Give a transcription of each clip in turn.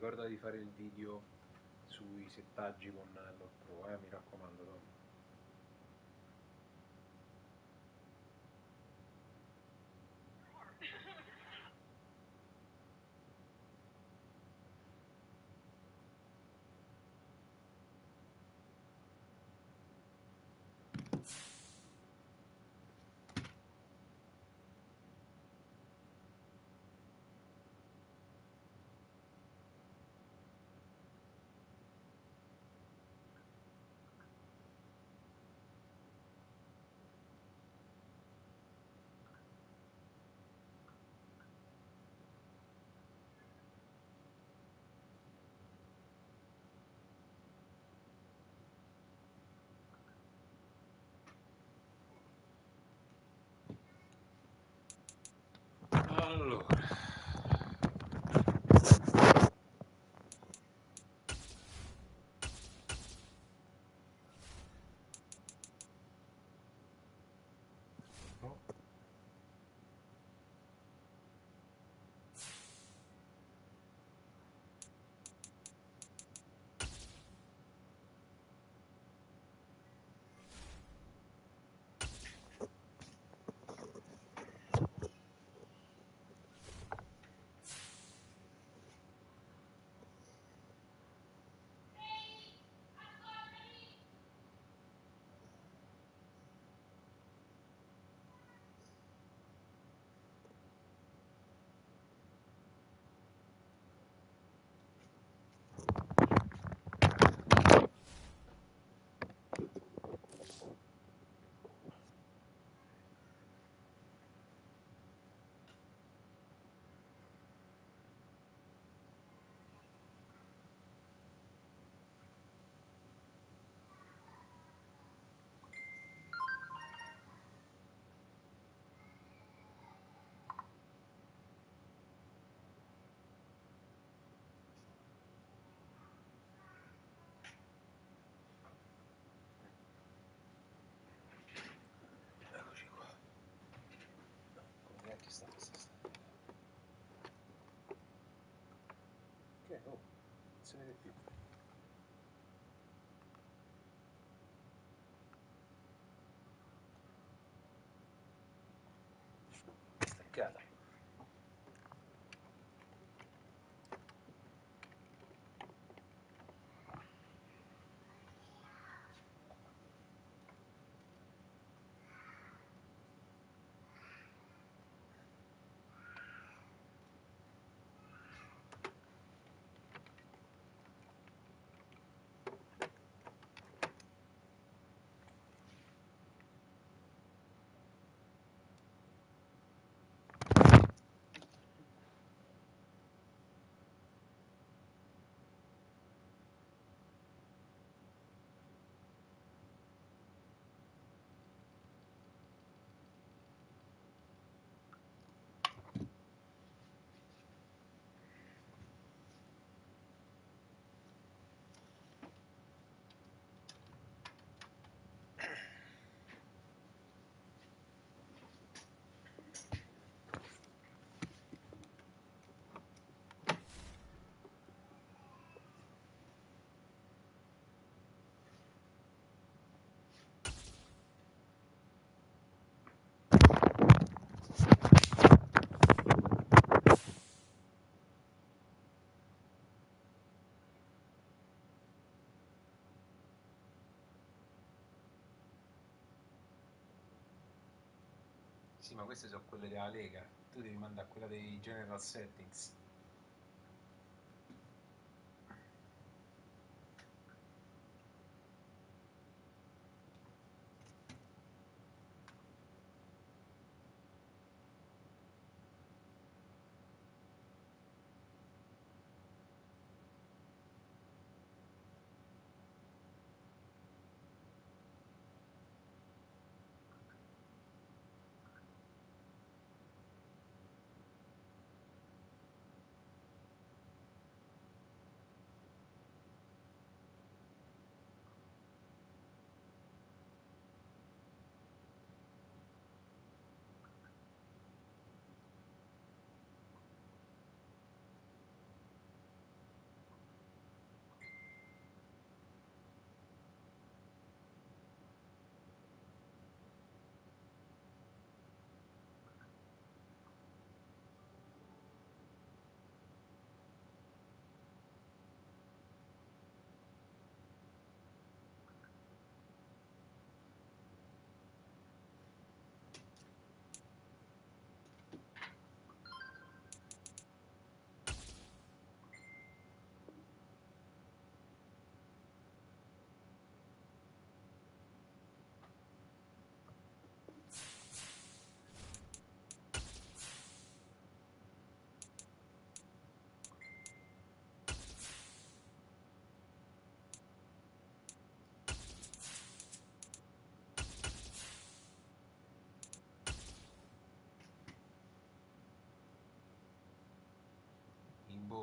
ricorda di fare il video sui settaggi con lo Pro, mi raccomando, Tom. Allora, no. Eccoci qua. Come cacchio sta questa storia? Ok, oh, non si vede più. Staccata. Sì, ma queste sono quelle della Lega. Tu devi mandare quella dei General Settings.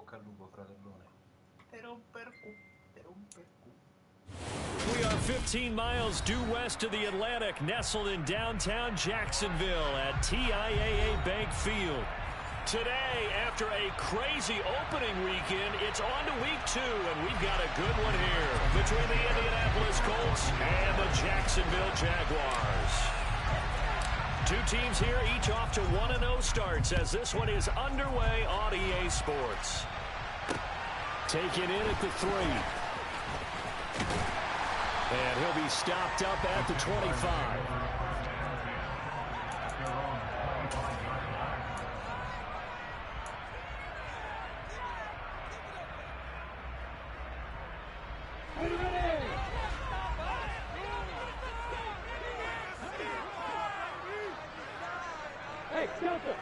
bocca al lupo, fratellone. Te romper cu, te romper cu. We are 15 miles due west of the Atlantic, nestled in downtown Jacksonville at TIAA Bank Field. Today, after a crazy opening weekend, it's on to week 2, and we've got a good one here between the Indianapolis Colts and the Jacksonville Jaguars. Two teams here, each off to 1-0 starts as this one is underway on EA Sports. Taken in at the 3. And he'll be stopped up at the 25. Hey, Delta!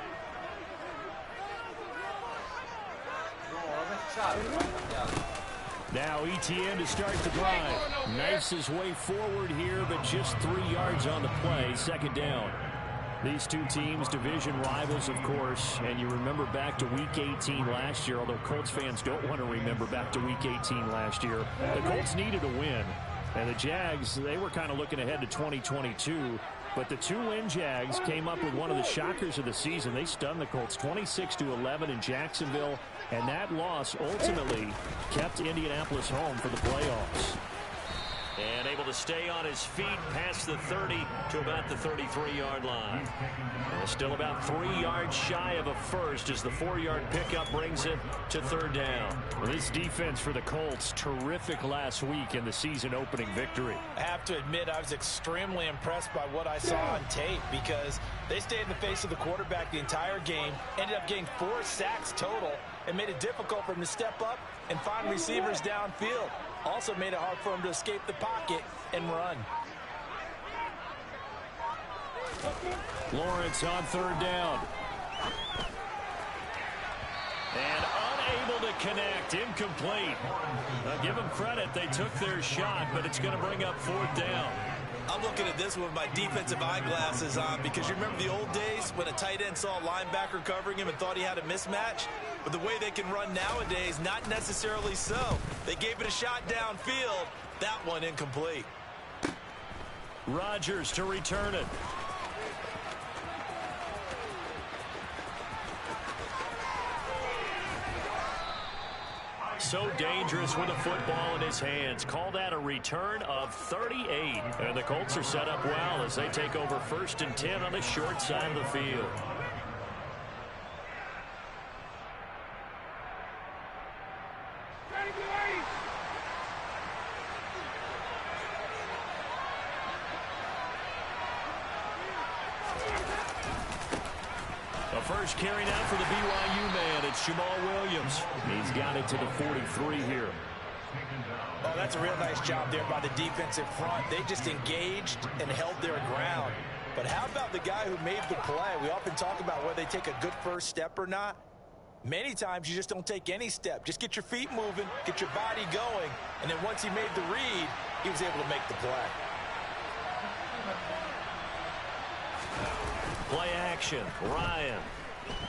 Now ETN to start the drive. Knifes his way forward here, but just 3 yards on the play. Second down. These two teams, division rivals, of course. And you remember back to Week 18 last year, although Colts fans don't want to remember back to Week 18 last year. The Colts needed a win. And the Jags, they were kind of looking ahead to 2022. But the two-win Jags came up with one of the shockers of the season. They stunned the Colts 26-11 in Jacksonville. And that loss ultimately kept Indianapolis home for the playoffs. And able to stay on his feet past the 30 to about the 33-yard line. And still about 3 yards shy of a first as the 4-yard pickup brings it to third down. Well, this defense for the Colts, terrific last week in the season-opening victory. I have to admit, I was extremely impressed by what I saw on tape because they stayed in the face of the quarterback the entire game, ended up getting 4 sacks total, and made it difficult for him to step up and find receivers downfield. Also made it hard for him to escape the pocket and run. Lawrence on third down. And unable to connect. Incomplete. Now give them credit. They took their shot, but it's going to bring up fourth down. I'm looking at this one with my defensive eyeglasses on because you remember the old days when a tight end saw a linebacker covering him and thought he had a mismatch? But the way they can run nowadays, not necessarily so. They gave it a shot downfield. That one incomplete. Rodgers to return it. So dangerous with a football in his hands. Call that a return of 38. And the Colts are set up well as they take over 1st and 10 on the short side of the field. First carry now for the BYU man. It's Jamal Williams. He's got it to the 43 here. Oh, that's a real nice job there by the defensive front. They just engaged and held their ground. But how about the guy who made the play? We often talk about whether they take a good first step or not. Many times you just don't take any step. Just get your feet moving, get your body going, and then once he made the read, he was able to make the play. Play action. Ryan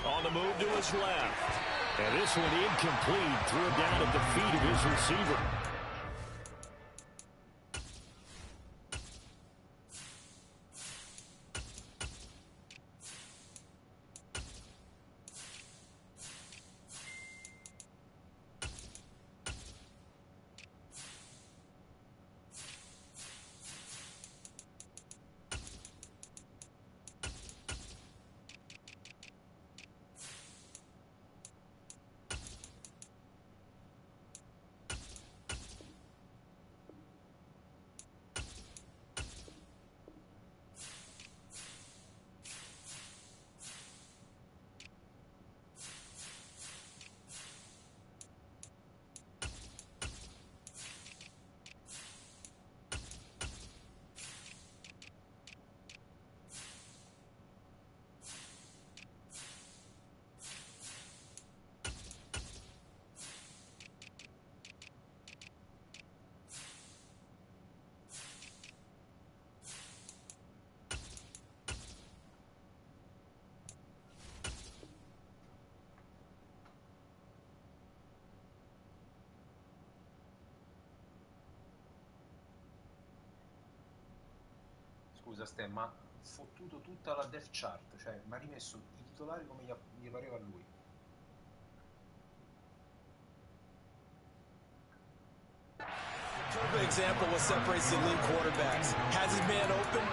on the move to his left. And this one incomplete. Threw it down at the feet of his receiver. scusa Ste, ma fottuto tutta la depth chart, cioè mi ha rimesso i titolari come gli pareva a lui. Perfect example of what separates the elite quarterbacks. Has his man open,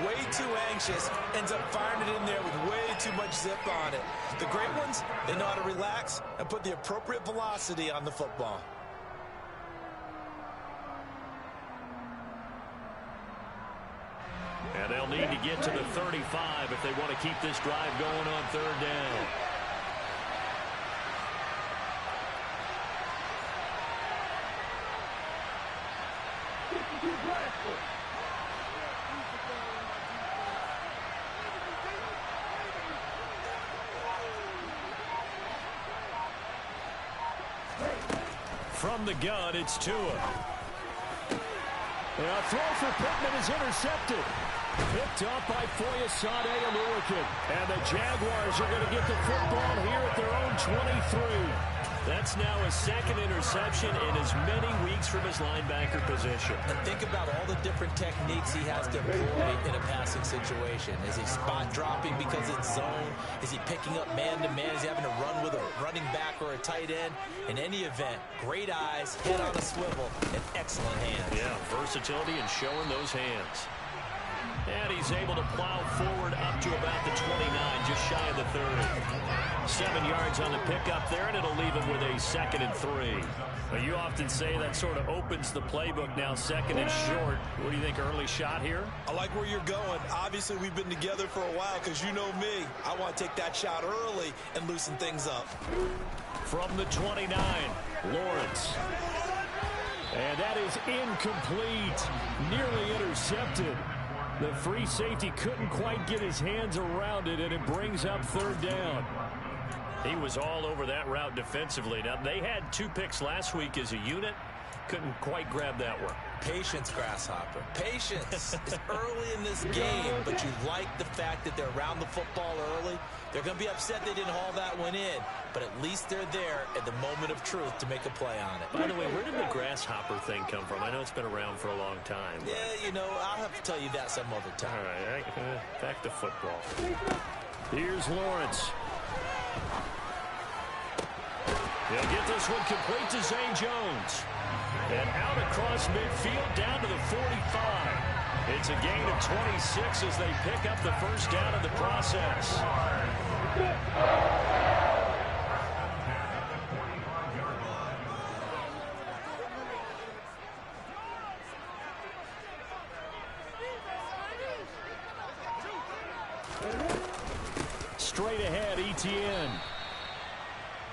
way too anxious, ends up firing it in there with way too much zip on it. The great ones, they know how to relax and put the appropriate velocity on the football. And they'll need to get to the 35 if they want to keep this drive going on third down. From the gun, it's Tua. And a throw for Pittman is intercepted. Picked up by Foyesade Aluakin. And the Jaguars are going to get the football here at their own 23. That's now his second interception in as many weeks from his linebacker position. And think about all the different techniques he has to employ in a passing situation. Is he spot dropping because it's zone? Is he picking up man-to-man? Is he having to run with a running back or a tight end? In any event, great eyes, head on a swivel, and excellent hands. Yeah, versatility and showing those hands. And he's able to plow forward up to about the 29, just shy of the 30. 7 yards on the pickup there, and it'll leave him with a 2nd and 3. Well, you often say that sort of opens the playbook now, 2nd and short. What do you think, early shot here? I like where you're going. Obviously, we've been together for a while because you know me. I want to take that shot early and loosen things up. From the 29, Lawrence. And that is incomplete. Nearly intercepted. The free safety couldn't quite get his hands around it, and it brings up third down. He was all over that route defensively. Now, they had 2 picks last week as a unit. Couldn't quite grab that one. Patience, Grasshopper. Patience. It's early in this game, but you like the fact that they're around the football early. They're going to be upset they didn't haul that one in, but at least they're there at the moment of truth to make a play on it. By the way, where did the Grasshopper thing come from? I know it's been around for a long time. Yeah, you know, I'll have to tell you that some other time. All right, back to football. Here's Lawrence. He'll get this one complete to Zay Jones. And out across midfield down to the 45. It's a gain of 26 as they pick up the first down in the process. Straight ahead, Etienne.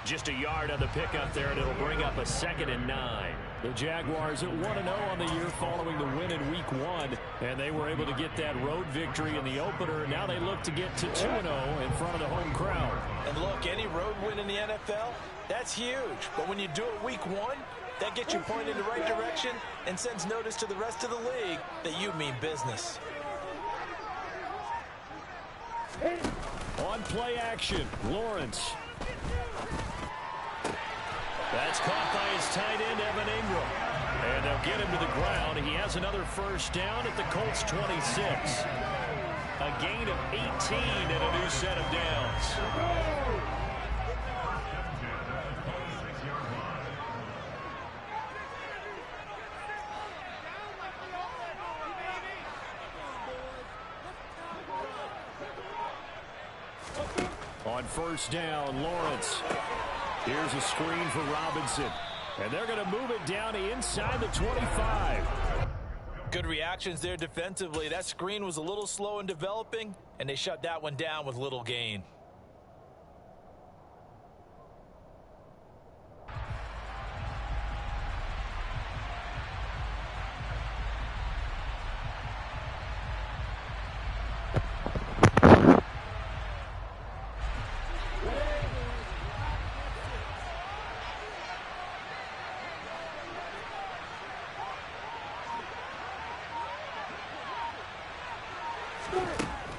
Just a yard on the pickup there, and it'll bring up a 2nd and 9. The Jaguars at 1-0 on the year following the win in Week 1, and they were able to get that road victory in the opener. Now they look to get to 2-0 in front of the home crowd. And look, any road win in the NFL, that's huge. But when you do it Week 1, that gets you pointed in the right direction and sends notice to the rest of the league that you mean business. On play action, Lawrence. That's caught by his tight end, Evan Ingram. And they'll get him to the ground. He has another first down at the Colts 26. A gain of 18 and a new set of downs. On first down, Lawrence. Here's a screen for Robinson. And they're going to move it down to inside the 25. Good reactions there defensively. That screen was a little slow in developing, and they shut that one down with little gain.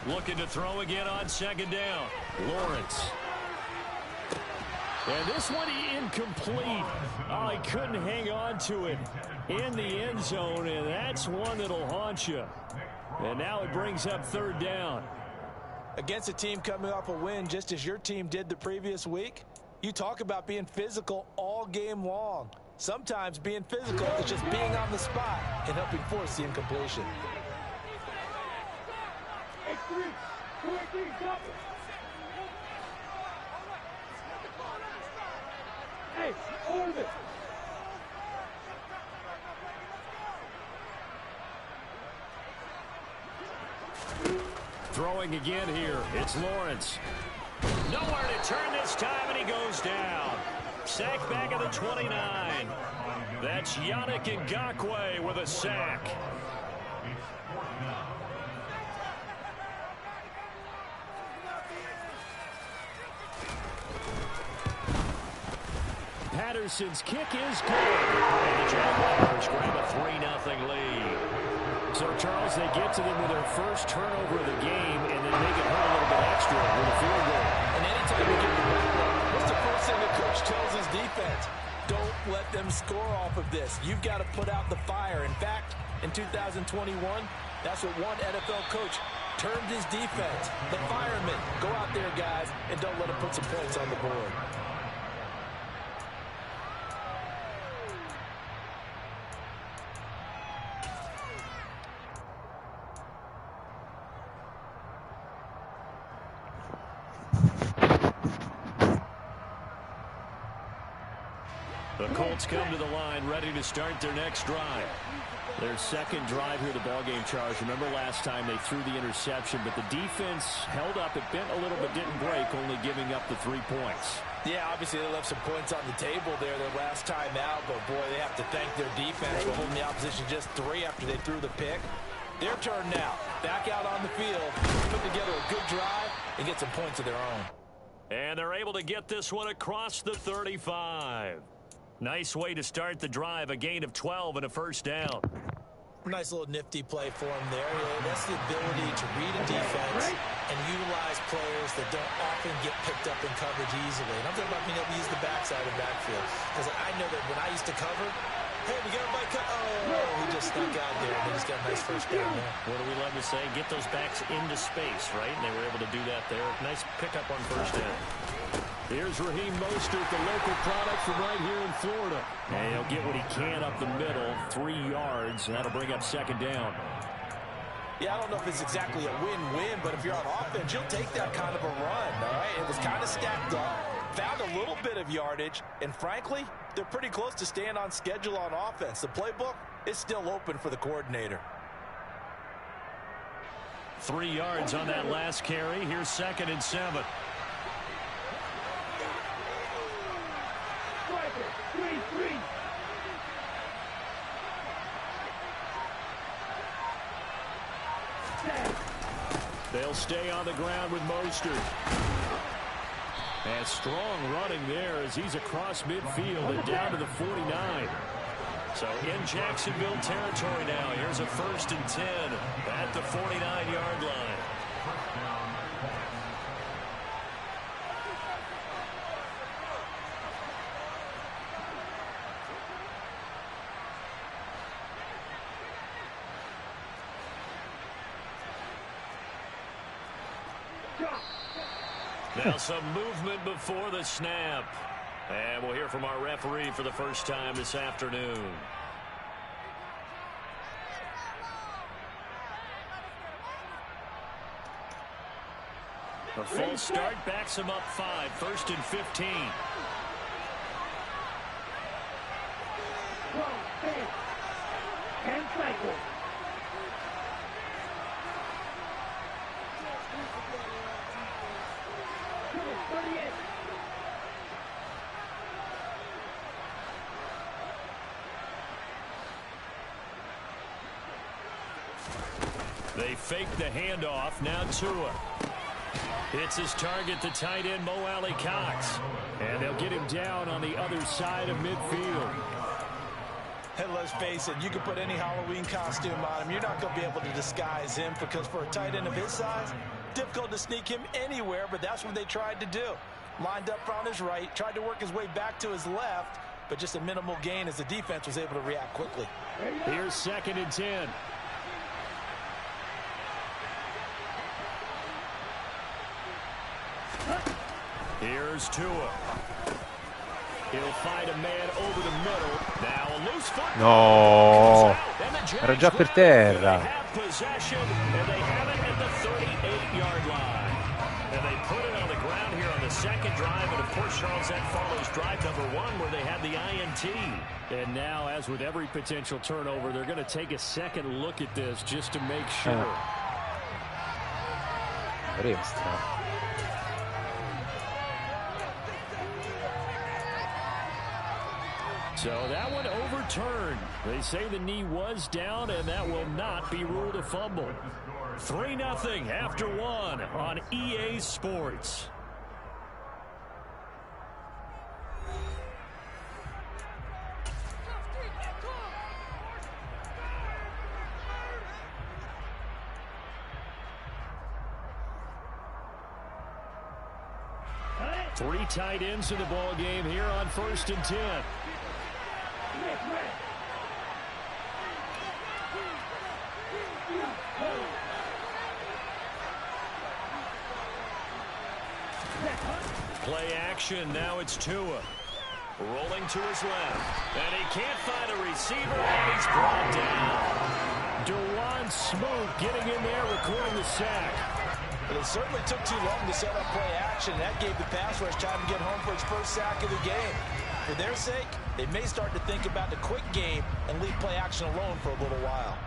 Looking to throw again on 2nd down. Lawrence. And this one incomplete. Oh, he couldn't hang on to it in the end zone, and that's one that'll haunt you. And now it brings up third down. Against a team coming off a win just as your team did the previous week, you talk about being physical all game long. Sometimes being physical is just being on the spot and helping force the incompletion. Hey, hold it. Throwing again here. It's Lawrence. Nowhere to turn this time, and he goes down. Sack back at the 29. That's Yannick Ngakoue with a sack. Patterson's kick is good. And the Jaguars grab a 3-0 lead. So, Charles, they get to them with their first turnover of the game and then make it hurt a little bit extra with a field goal. And anytime you get the ball, what's the first thing the coach tells his defense? Don't let them score off of this. You've got to put out the fire. In fact, in 2021, that's what one NFL coach termed his defense. The firemen. Go out there, guys, and don't let them put some points on the board. The Colts come to the line ready to start their next drive. Their second drive here, the ballgame, Charles. Remember last time they threw the interception, but the defense held up. It bent a little but didn't break, only giving up the 3 points. Yeah, obviously they left some points on the table there their last time out, but boy, they have to thank their defense for holding the opposition just 3 after they threw the pick. Their turn now. Back out on the field, put together a good drive, and get some points of their own. And they're able to get this one across the 35. Nice way to start the drive, a gain of 12 and a first down. Nice little nifty play for him there. That's the ability to read a defense and utilize players that don't often get picked up in coverage easily. And I'm talking about being able to use the backside of the backfield. Because I know that when I used to cover, hey, we got everybody cut. Oh, he just snuck out there, and they just got a nice first down there. What do we love to say? Get those backs into space, right? And they were able to do that there. Nice pickup on first down. Here's Raheem Mostert, the local product from right here in Florida. And he'll get what he can up the middle, 3 yards. That'll bring up second down. Yeah, I don't know if it's exactly a win-win, but if you're on offense, you'll take that kind of a run, all right? It was kind of stacked up, found a little bit of yardage, and frankly, they're pretty close to staying on schedule on offense. The playbook is still open for the coordinator. 3 yards on that last carry. Here's 2nd and 7. They'll stay on the ground with Mostert. And strong running there as he's across midfield and down to the 49. So in Jacksonville territory now. Here's a 1st and 10 at the 49-yard line. Now some movement before the snap. And we'll hear from our referee for the first time this afternoon. A full start backs him up 5. 1st and 15. They fake the handoff. Now Tua. It's his target, the tight end, Mo Alley Cox. And they'll get him down on the other side of midfield. And let's face it, you can put any Halloween costume on him. You're not going to be able to disguise him because for a tight end of his size, difficult to sneak him anywhere, but that's what they tried to do. Lined up on his right, tried to work his way back to his left, but just a minimal gain as the defense was able to react quickly. Here's 2nd and 10. Here's Tua. He'll find a man over the middle. Now a loose foot. No, era già per terra. Possession, and they have it at the 38-yard line. And they put it on the ground here on the second drive. And, of course, Charles, that follows drive number 1 where they had the INT. And now, as with every potential turnover, they're going to take a second look at this just to make sure. So that one overturned. They say the knee was down, and that will not be ruled a fumble. 3-0 after 1 on EA Sports. Three tight ends in the ball game here on 1st and 10. Play action. Now it's Tua. Rolling to his left. And he can't find a receiver, and he's brought down. Dewan Smoot getting in there, recording the sack. But it certainly took too long to set up play action. That gave the pass rush time to get home for its first sack of the game. For their sake, they may start to think about the quick game and leave play action alone for a little while.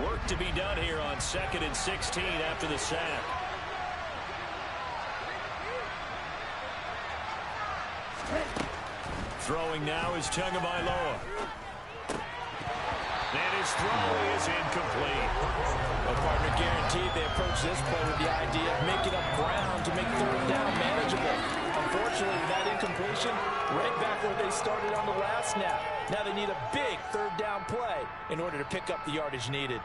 Work to be done here on 2nd and 16 after the sack. Throwing now is Tagovailoa. And his throw is incomplete. Well, partner, guaranteed they approach this play with the idea of making up ground to make 3rd down manageable. Unfortunately, that incompletion, right back where they started on the last snap. Now they need a big 3rd down play in order to pick up the yardage needed.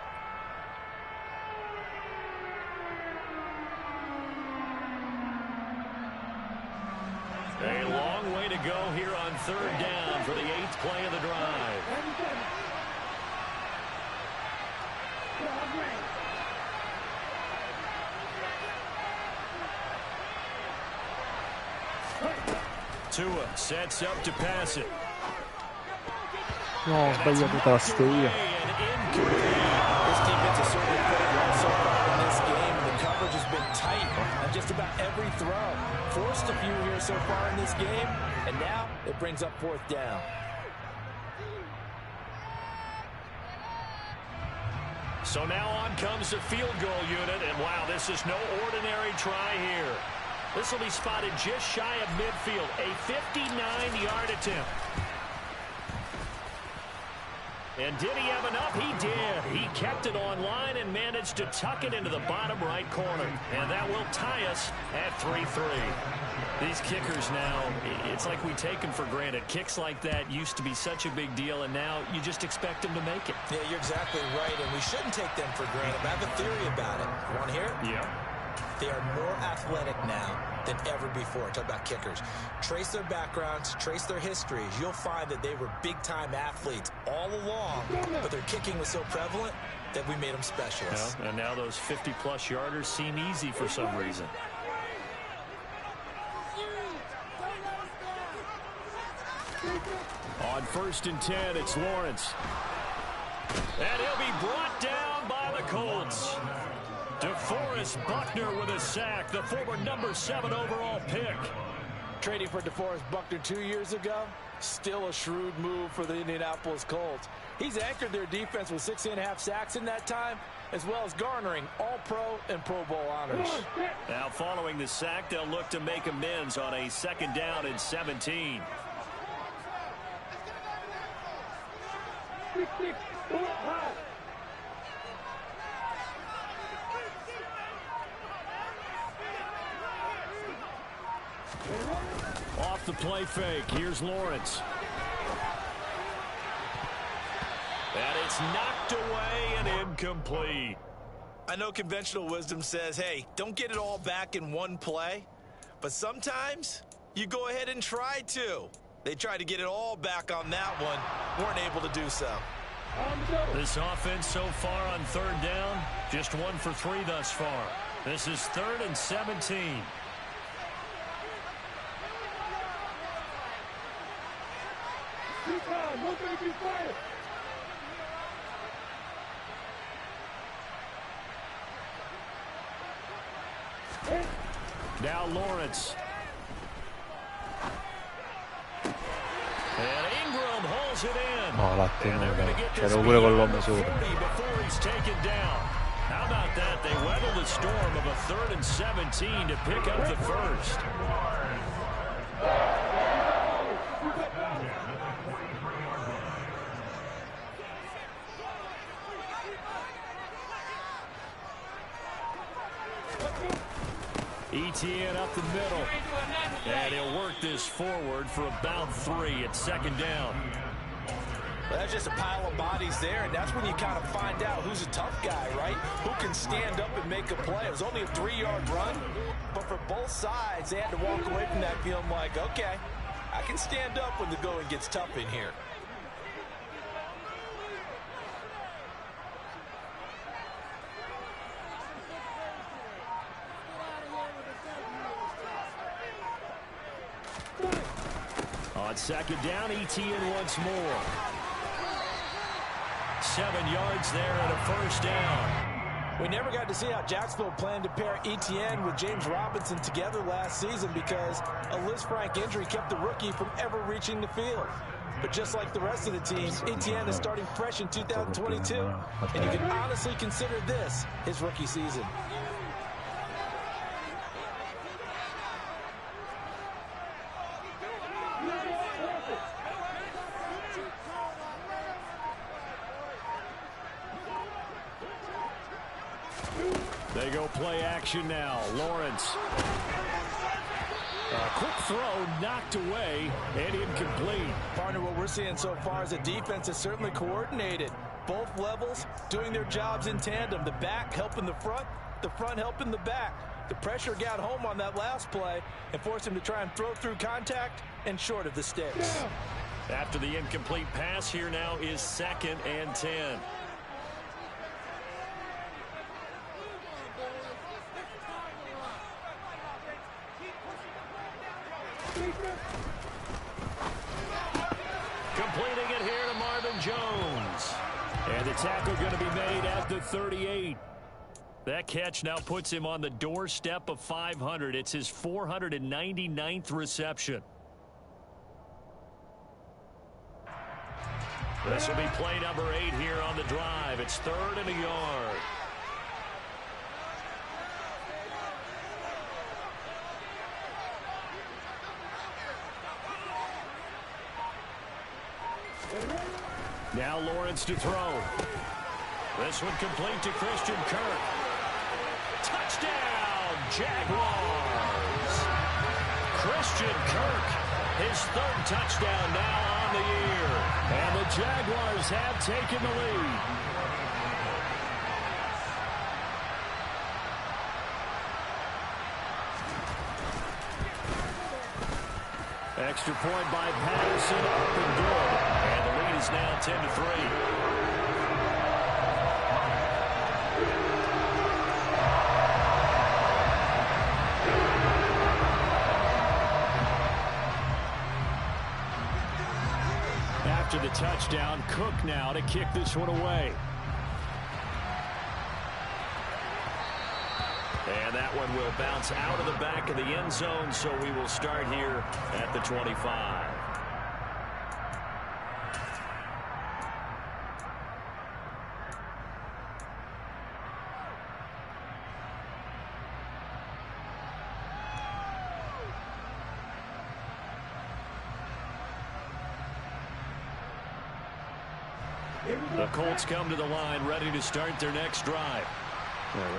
A long way to go here on 3rd down for the 8th play of the drive. Tua sets up to pass it. No, ho sbagliato tasto io. This defense has certainly played well so far in this game. The coverage has been tight on just about every throw. Forced a few here so far in this game, and now it brings up 4th down. So now on comes the field goal unit, and wow, this is no ordinary try here. This will be spotted just shy of midfield, a 59-yard attempt. And did he have enough? He did. He kept it on line and managed to tuck it into the bottom right corner. And that will tie us at 3-3. These kickers now, it's like we take them for granted. Kicks like that used to be such a big deal, and now you just expect them to make it. Yeah, you're exactly right, and we shouldn't take them for granted. But I have a theory about it. You want to hear it? Yeah. They are more athletic now than ever before. Talk about kickers. Trace their backgrounds, trace their histories. You'll find that they were big-time athletes all along, but their kicking was so prevalent that we made them specialists. Yeah, and now those 50-plus yarders seem easy for some reason. On 1st and 10, it's Lawrence. And he'll be brought down by the Colts. DeForest Buckner with a sack, the former number 7 overall pick. Trading for DeForest Buckner 2 years ago, still a shrewd move for the Indianapolis Colts. He's anchored their defense with 6.5 sacks in that time, as well as garnering All-Pro and Pro Bowl honors. Now following the sack, they'll look to make amends on a 2nd down and 17. Off the play fake, here's Lawrence. And it's knocked away and incomplete. I know conventional wisdom says, hey, don't get it all back in one play. But sometimes you go ahead and try to. They tried to get it all back on that one. Weren't able to do so. This offense so far on third down, just 1 for 3 thus far. This is 3rd and 17. Now Lawrence. And Ingram holds it in. No, l'ha tenuto. C'era pure con l'uomo solo. Before he's taken down. How about that? They weather the storm of a 3rd and 17 to pick up the first. ETN up the middle. And he'll work this forward for about 3 at 2nd down. Well, that's just a pile of bodies there, and that's when you kind of find out who's a tough guy, right? Who can stand up and make a play. It was only a 3-yard run, but for both sides, they had to walk away from that feeling like, okay, I can stand up when the going gets tough in here. On 2nd down, ETN once more. 7 yards there and a 1st down. We never got to see how Jacksonville planned to pair ETN with James Robinson together last season because a Lisfranc injury kept the rookie from ever reaching the field. But just like the rest of the team, ETN is starting fresh in 2022, and you can honestly consider this his rookie season. They go play action now. Lawrence. A quick throw knocked away and incomplete. Partner, what we're seeing so far is the defense is certainly coordinated. Both levels doing their jobs in tandem. The back helping the front helping the back. The pressure got home on that last play and forced him to try and throw through contact and short of the sticks. After the incomplete pass, here now is 2nd and 10. Completing it here to Marvin Jones. And the tackle going to be made at the 38. That catch now puts him on the doorstep of 500. It's his 499th reception. This will be play number 8 here on the drive. It's 3rd and a yard. Now Lawrence to throw. This one complete to Christian Kirk. Touchdown, Jaguars. Christian Kirk, his 3rd touchdown now on the year. And the Jaguars have taken the lead. Extra point by Patterson, up and good. And the lead is now 10-3. After the touchdown, Cook now to kick this one away. And that one will bounce out of the back of the end zone, so we will start here at the 25. The Colts come to the line ready to start their next drive.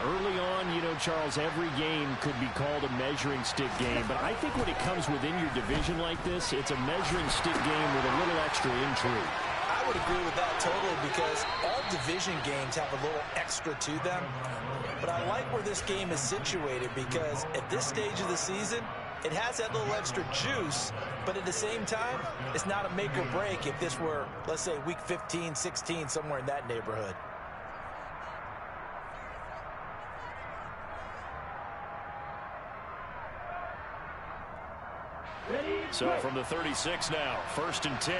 Early on, you know, Charles, every game could be called a measuring stick game. But I think when it comes within your division like this, it's a measuring stick game with a little extra intrigue. I would agree with that totally because all division games have a little extra to them. But I like where this game is situated because at this stage of the season, it has that little extra juice, but at the same time, it's not a make or break if this were, let's say, week 15, 16, somewhere in that neighborhood. So from the 36 now, 1st and 10.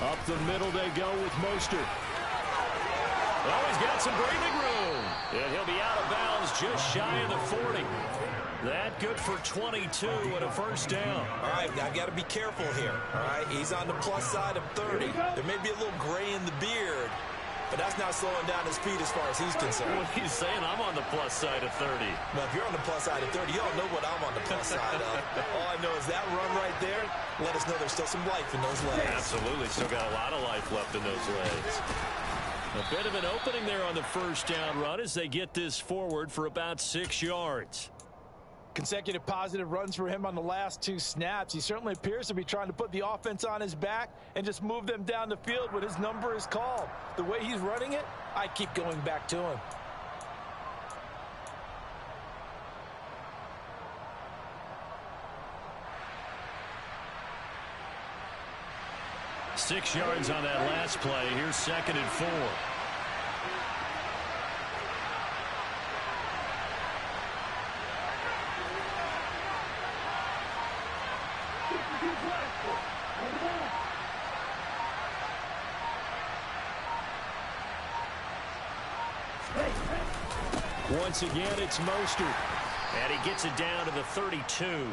Up the middle they go with Mostert. Oh, he's got some breathing room. And he'll be out of bounds just shy of the 40. That good for 22 and a first down. All right, I got to be careful here. All right, he's on the plus side of 30. There may be a little gray in the beard, but that's not slowing down his speed as far as he's concerned. What are you saying? I'm on the plus side of 30. Well, if you're on the plus side of 30, you don't know what I'm on the plus side of. All I know is that run right there let us know there's still some life in those legs. Absolutely. Still got a lot of life left in those legs. A bit of an opening there on the first down run as they get this forward for about 6 yards. Consecutive positive runs for him on the last 2 snaps. He certainly appears to be trying to put the offense on his back and just move them down the field when his number is called. The way he's running it, I keep going back to him. Six yards on that last play. Here's 2nd and 4. Once again, it's Mostert. And he gets it down to the 32.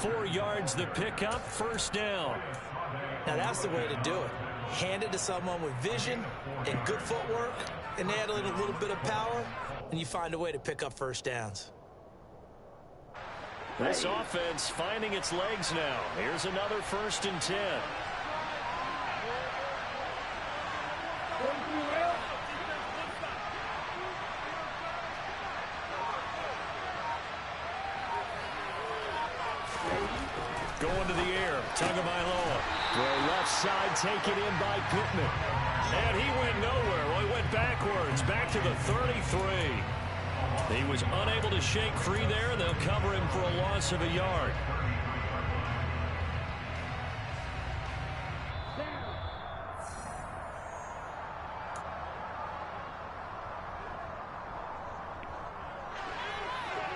4 yards the pickup, first down. Now that's the way to do it. Hand it to someone with vision and good footwork, and add a little bit of power, and you find a way to pick up first downs. This offense finding its legs now. Here's another 1st and 10. Going to the air, Tagovailoa. Throw left side, taken in by Pittman. And he went nowhere. Well, he went backwards, back to the 33. He was unable to shake free there. They'll cover him for a loss of a yard.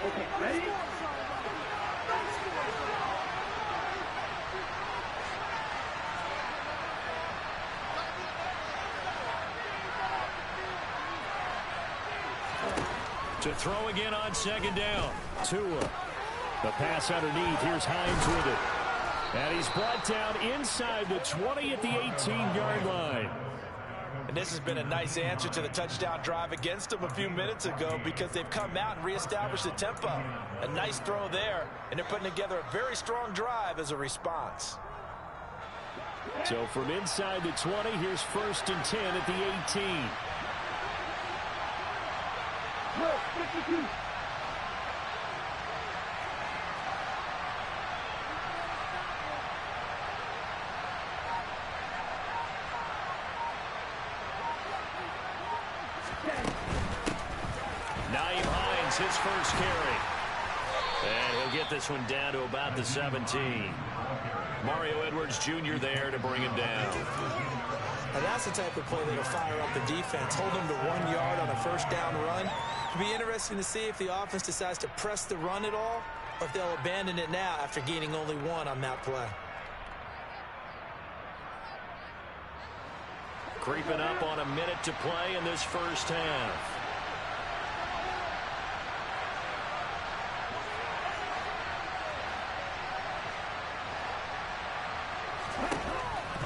Okay, ready? To throw again on 2nd down. Tua. The pass underneath. Here's Hines with it. And he's brought down inside the 20 at the 18-yard line. And this has been a nice answer to the touchdown drive against them a few minutes ago because they've come out and reestablished the tempo. A nice throw there, and they're putting together a very strong drive as a response. So from inside the 20, here's 1st and 10 at the 18. No, 52. Naeem Hines, his first carry. And he'll get this one down to about the 17. Mario Edwards Jr. there to bring him down. And that's the type of play that'll fire up the defense. Hold them to 1 yard on a first down run. It'll be interesting to see if the offense decides to press the run at all or if they'll abandon it now after gaining only 1 on that play. Creeping up on a minute to play in this first half.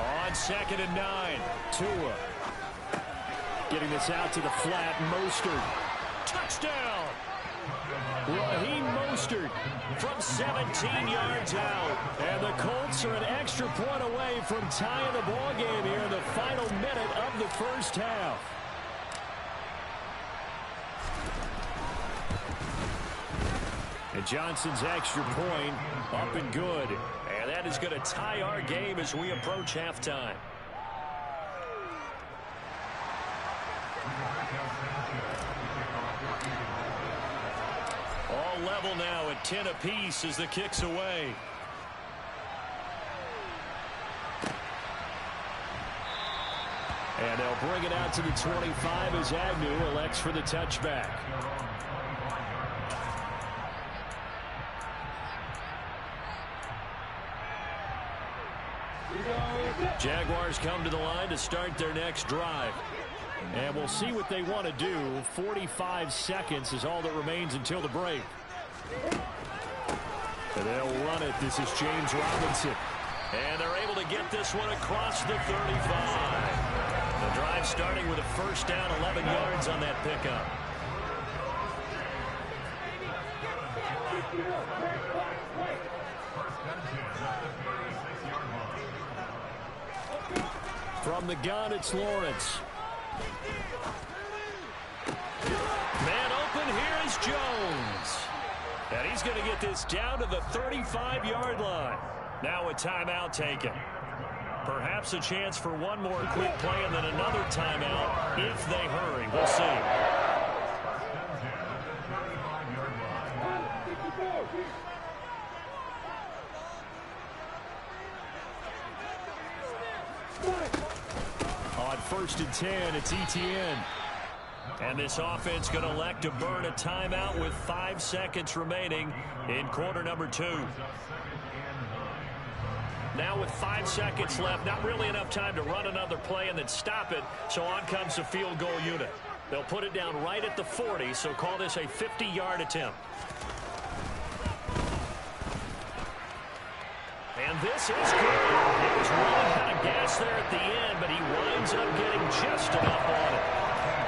On 2nd and 9, Tua. Getting this out to the flat, Mostert. Touchdown! Raheem Mostert from 17 yards out. And the Colts are an extra point away from tying the ball game here in the final minute of the first half. And Johnson's extra point up and good. And that is going to tie our game as we approach halftime. all level now at 10 apiece as the kick's away. And they'll bring it out to the 25 as Agnew elects for the touchback. Jaguars come to the line to start their next drive. And we'll see what they want to do. 45 seconds is all that remains until the break. And they'll run it. This is James Robinson. And they're able to get this one across the 35. The drive starting with a first down, 11 yards on that pickup. From the gun, it's Lawrence. Man open, here is Jones. And he's going to get this down to the 35-yard line. Now a timeout taken. Perhaps a chance for one more quick play and then another timeout if they hurry. We'll see. On 1st and 10, it's Etienne. And this offense going to elect to burn a timeout with 5 seconds remaining in quarter number 2. Now with 5 seconds left, not really enough time to run another play and then stop it, so on comes the field goal unit. They'll put it down right at the 40, so call this a 50-yard attempt. And this is good. It was really kind of gas there at the end, but he winds up getting just enough on it.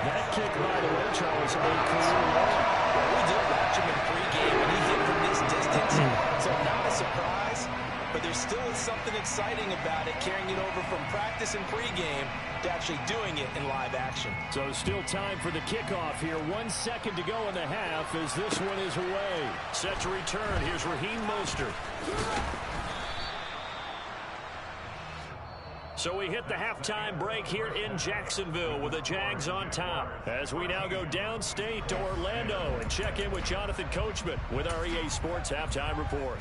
That kick, by the way, Charles, a career long. Well, we did watch him in pregame, and he hit from this distance, so not a surprise. But there still is something exciting about it, carrying it over from practice and pregame to actually doing it in live action. So still time for the kickoff here. 1 second to go in the half as this one is away. Set to return. Here's Raheem Mostert. So we hit the halftime break here in Jacksonville with the Jags on top. As we now go downstate to Orlando and check in with Jonathan Coachman with our EA Sports Halftime Report.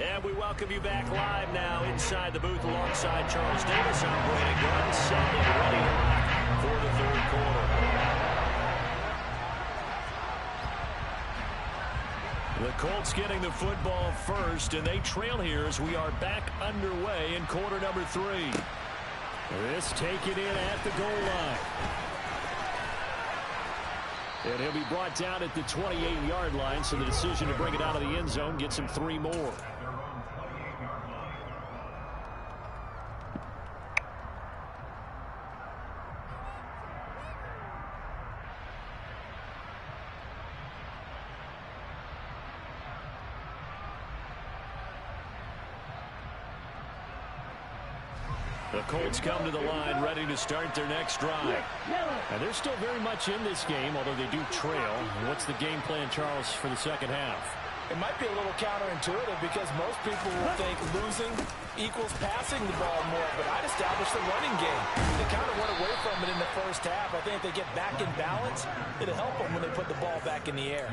And we welcome you back live now inside the booth alongside Charles Davis. I'm Brandon Gunn, set and ready to rock for the third quarter. The Colts getting the football first, and they trail here as we are back underway in quarter number 3. This taken in at the goal line. And he'll be brought down at the 28-yard line, so the decision to bring it out of the end zone gets him 3 more. The Colts come to the line ready to start their next drive. And they're still very much in this game, although they do trail. What's the game plan, Charles, for the second half? It might be a little counterintuitive because most people will think losing equals passing the ball more, but I'd establish the running game. They kind of went away from it in the first half. I think if they get back in balance, it'll help them when they put the ball back in the air.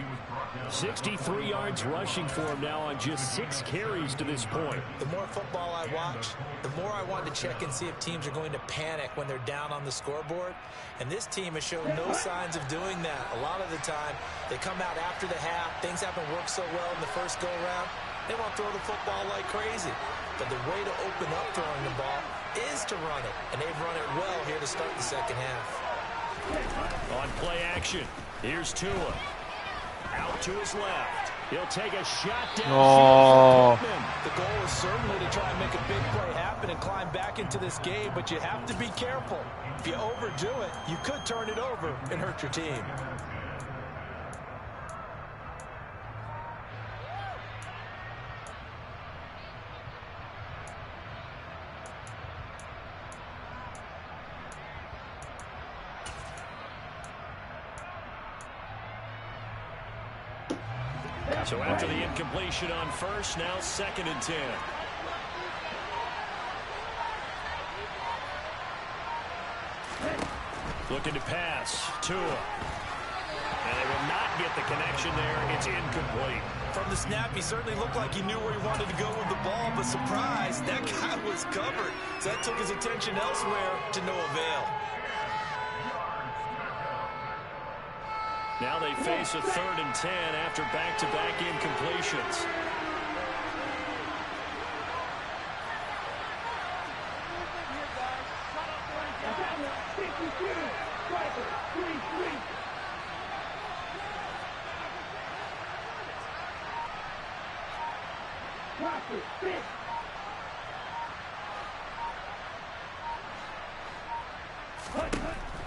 63 yards rushing for him now on just 6 carries to this point. The more football I watch, the more I want to check and see if teams are going to panic when they're down on the scoreboard. And this team has shown no signs of doing that. A lot of the time, they come out after the half. Things haven't worked so well in the first go-around. They want to throw the football like crazy. But the way to open up throwing the ball is to run it. And they've run it well here to start the second half. On play action, here's Tua. Out to his left. He'll take a shot down. Oh. The goal is certainly to try and make a big play happen and climb back into this game, but you have to be careful. If you overdo it, you could turn it over and hurt your team. So after the incompletion on first, now 2nd and 10. Looking to pass. Tua. And they will not get the connection there. It's incomplete. From the snap, he certainly looked like he knew where he wanted to go with the ball, but surprise, that guy was covered. So that took his attention elsewhere to no avail. Now they face a 3rd and 10 after back-to-back incompletions.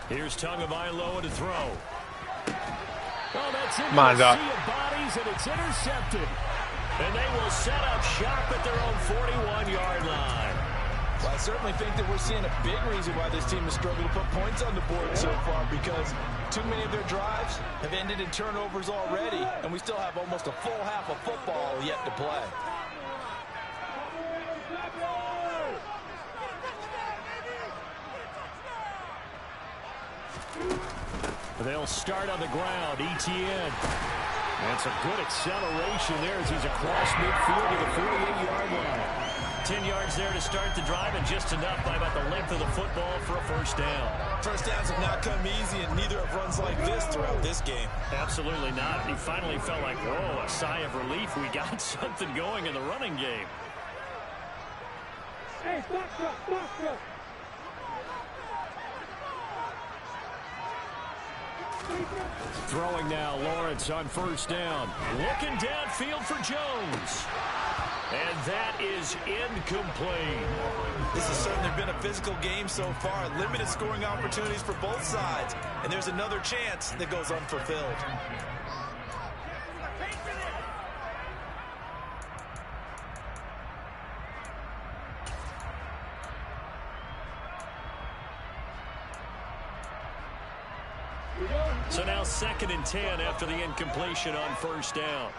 Here's Tagovailoa to throw. Oh, that's into a sea of bodies, and it's intercepted. And they will set up shop at their own 41-yard line. Well, I certainly think that we're seeing a big reason why this team has struggled to put points on the board so far, because too many of their drives have ended in turnovers already, and we still have almost a full half of football yet to play. They'll start on the ground. ETN. That's a good acceleration there as he's across midfield to the 48-yard line. 10 yards there to start the drive, and just enough by about the length of the football for a first down. First downs have not come easy, and neither have runs like this throughout this game. Absolutely not. He finally felt like, whoa, a sigh of relief. We got something going in the running game. Hey, stop. Throwing now, Lawrence on first down. Looking downfield for Jones. And that is incomplete. This has certainly been a physical game so far. Limited scoring opportunities for both sides. And there's another chance that goes unfulfilled. So now 2nd and 10 after the incompletion on first down.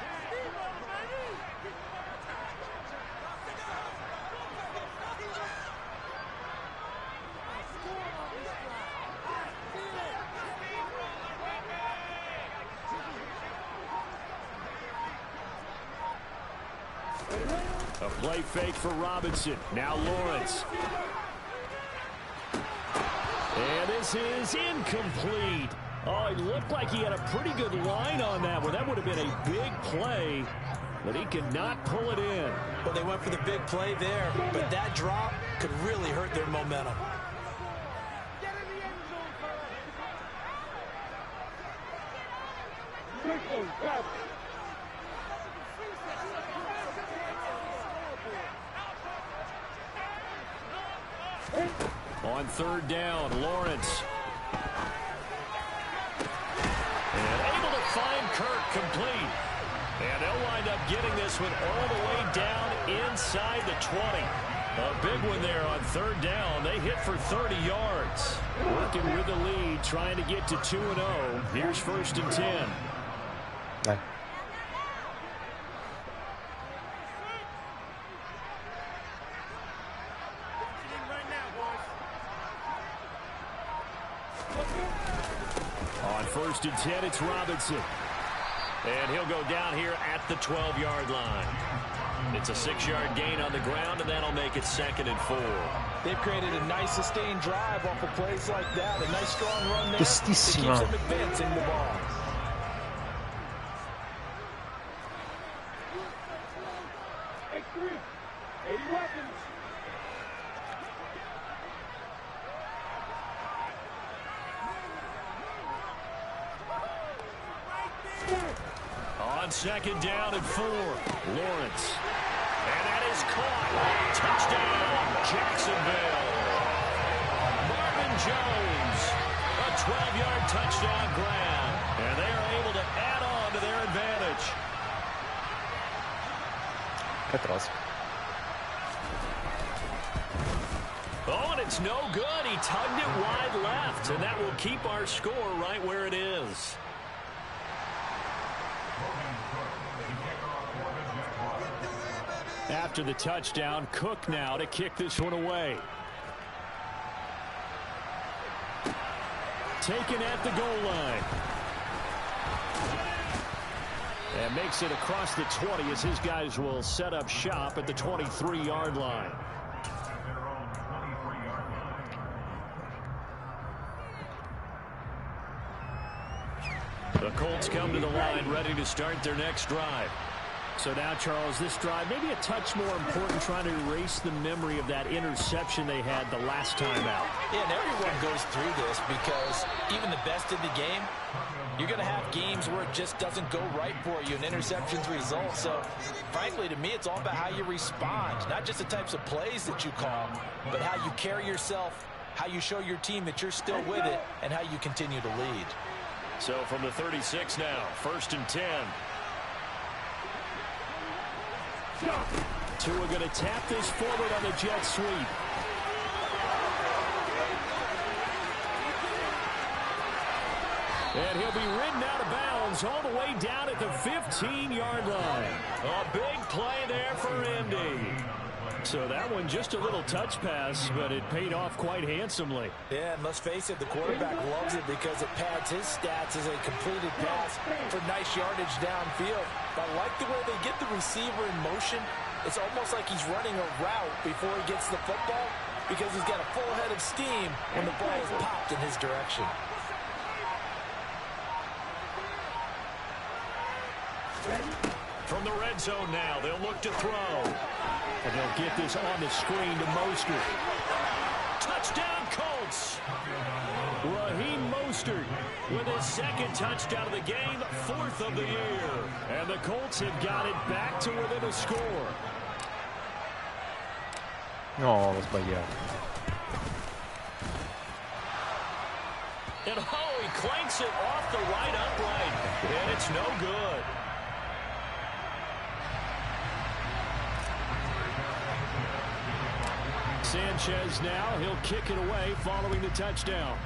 A play fake for Robinson. Now Lawrence. And this is incomplete. Oh, it looked like he had a pretty good line on that one. That would have been a big play, but he could not pull it in. Well, they went for the big play there, but that drop could really hurt their momentum. On 3rd down, Lawrence. And able to find Kirk complete. And they'll wind up getting this one all the way down inside the 20. A big one there on 3rd down. They hit for 30 yards. Working with the lead, trying to get to 2-0. Here's 1st and 10. Dai. On 1st and 10, it's Robinson. And he'll go down here at the 12-yard line. It's a 6-yard gain on the ground, and that'll make it 2nd and 4. They've created a nice sustained drive off of plays like that. A nice strong run there. It keeps Testissima. them advancing the ball. X3, 80 weapons. On 2nd down and 4, Lawrence. And that is caught. Touchdown, Jacksonville. Marvin Jones, a 12-yard touchdown grab. And they are able to add on to their advantage. Che trozo. Oh, and it's no good. He tugged it wide left, and that will keep our score right where it is. After the touchdown, Cook now to kick this one away. taken at the goal line. And makes it across the 20 as his guys will set up shop at the 23-yard line. The Colts come to the line ready to start their next drive. So now, Charles, this drive maybe a touch more important, trying to erase the memory of that interception they had the last time out. Yeah, and everyone goes through this because even the best in the game, you're going to have games where it just doesn't go right for you, and interceptions result. So, frankly, to me, it's all about how you respond, not just the types of plays that you call, but how you carry yourself, how you show your team that you're still with it, and how you continue to lead. So from the 36 now, 1st and 10. Tua going to tap this forward on the jet sweep. And he'll be ridden out of bounds all the way down at the 15-yard line. A big play there for Indy. So that one just a little touch pass, but it paid off quite handsomely. Yeah, and let's face it, the quarterback loves it because it pads his stats as a completed pass for nice yardage downfield. But I like the way they get the receiver in motion. It's almost like he's running a route before he gets the football because he's got a full head of steam when the ball is popped in his direction. From the red zone now, they'll look to throw. And they'll get this on the screen to Mostert. Touchdown, Colts! Raheem Mostert with his second touchdown of the game, 4th of the year. And the Colts have got it back to within a score. No, l'ho sbagliato. And he clanks it off the right upright. And it's no good. Sanchez now, he'll kick it away following the touchdown.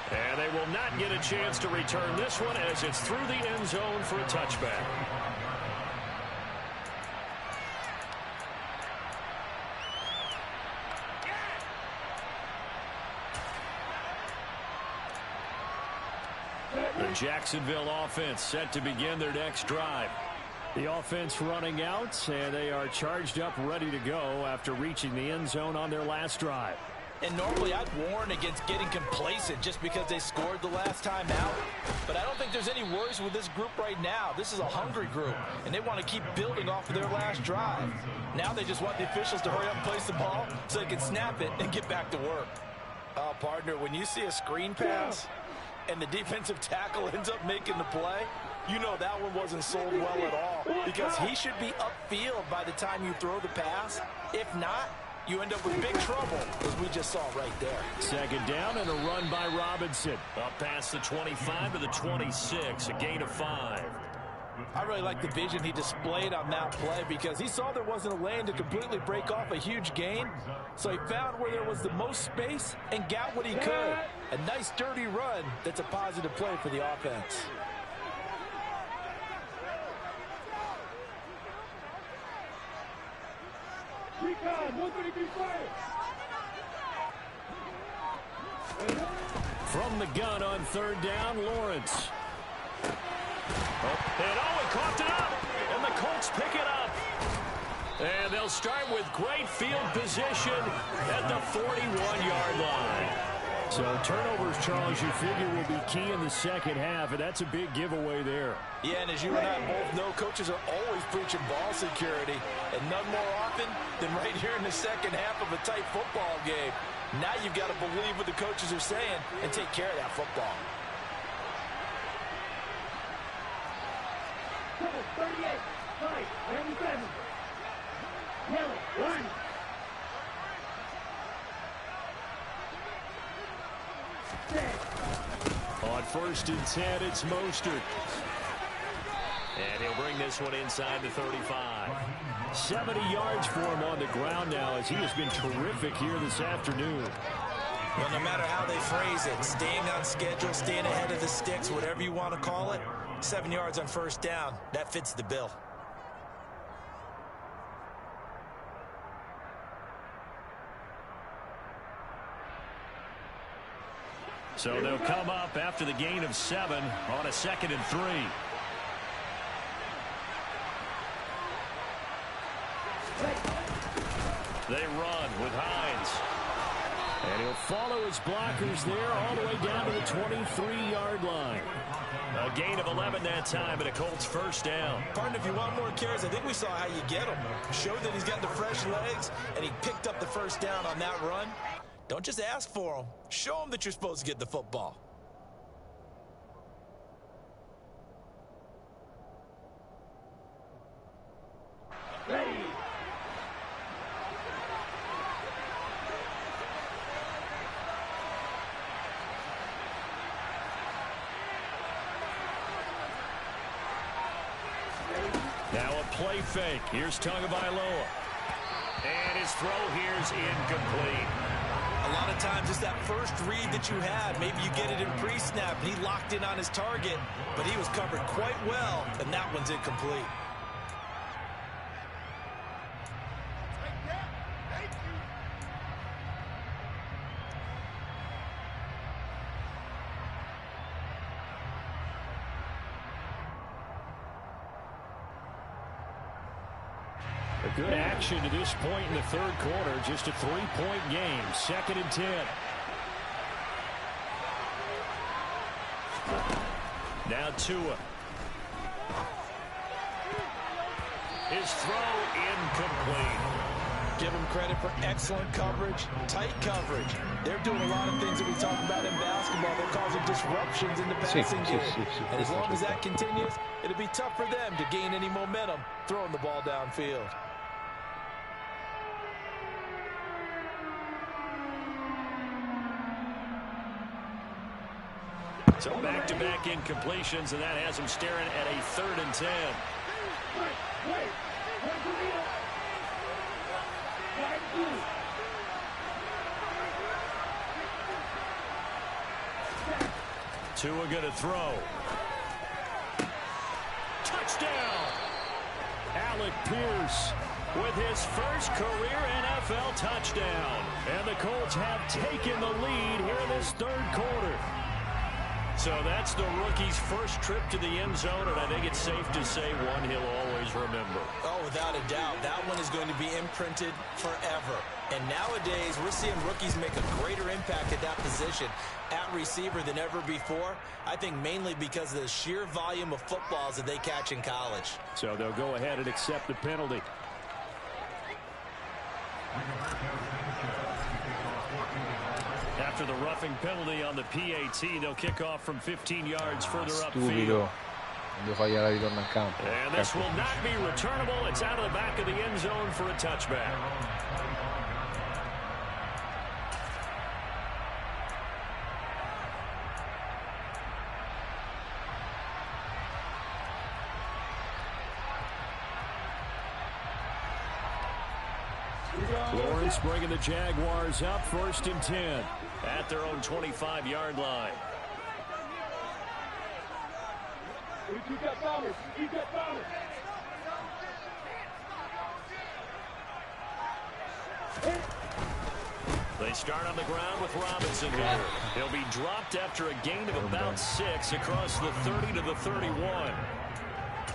And they will not get a chance to return this one as it's through the end zone for a touchback. The Jacksonville offense set to begin their next drive. The offense running out, and they are charged up, ready to go after reaching the end zone on their last drive. And normally I'd warn against getting complacent just because they scored the last time out. But I don't think there's any worries with this group right now. This is a hungry group, and they want to keep building off of their last drive. Now they just want the officials to hurry up and place the ball so they can snap it and get back to work. Oh, partner, when you see a screen pass and the defensive tackle ends up making the play, you know that one wasn't sold well at all because he should be upfield by the time you throw the pass. If not, you end up with big trouble, as we just saw right there. Second down and a run by Robinson. Up past the 25 to the 26, a gain of 5. I really like the vision he displayed on that play because he saw there wasn't a lane to completely break off a huge gain. So he found where there was the most space and got what he could. A nice dirty run that's a positive play for the offense. From the gun on third down, Lawrence. And he coughed it up, and the Colts pick it up. And they'll start with great field position at the 41-yard line. So turnovers, Charles, you figure will be key in the second half, and that's a big giveaway there. Yeah, and as you and I both know, coaches are always preaching ball security, and none more often than right here in the second half of a tight football game. Now you've got to believe what the coaches are saying and take care of that football. 38, 5, 97. Yellow, 1. On 1st and 10, it's Mostert. And he'll bring this one inside the 35. 70 yards for him on the ground now as he has been terrific here this afternoon. Well, no matter how they phrase it, staying on schedule, staying ahead of the sticks, whatever you want to call it, 7 yards on 1st down, that fits the bill. So they'll come up after the gain of 7 on a 2nd and 3. They run with Hines. And he'll follow his blockers there all the way down to the 23-yard line. A gain of 11 that time and a Colts first down. Partner, if you want more carries, I think we saw how you get him. Showed that he's got the fresh legs, and he picked up the first down on that run. Don't just ask for him. Show him that you're supposed to get the football. Ready. Now a play fake. Here's Tagovailoa. And his throw here's incomplete. A lot of times it's that first read that you had. Maybe you get it in pre-snap, and he locked in on his target, but he was covered quite well, and that one's incomplete. Good action to this point in the third quarter. Just a 3-point game. 2nd and 10. Now Tua. His throw incomplete. Give him credit for excellent coverage, tight coverage. They're doing a lot of things that we talk about in basketball. They're causing disruptions in the passing game. And as long as that continues, it'll be tough for them to gain any momentum throwing the ball downfield. So back-to-back incompletions, and that has him staring at a 3rd and 10. Tua gonna throw. Touchdown! Alec Pierce with his first career NFL touchdown. And the Colts have taken the lead here in this third quarter. So that's the rookie's first trip to the end zone, and I think it's safe to say one he'll always remember. Oh, without a doubt. That one is going to be imprinted forever. And nowadays, we're seeing rookies make a greater impact at that position at receiver than ever before. I think mainly because of the sheer volume of footballs that they catch in college. So they'll go ahead and accept the penalty. After the roughing penalty on the PAT, they'll kick off from 15 yards further upfield. And this will not be returnable. It's out of the back of the end zone for a touchback. Lawrence bringing the Jaguars up 1st and 10 at their own 25-yard line. They start on the ground with Robinson here. He'll be dropped after a gain of about 6 across the 30 to the 31.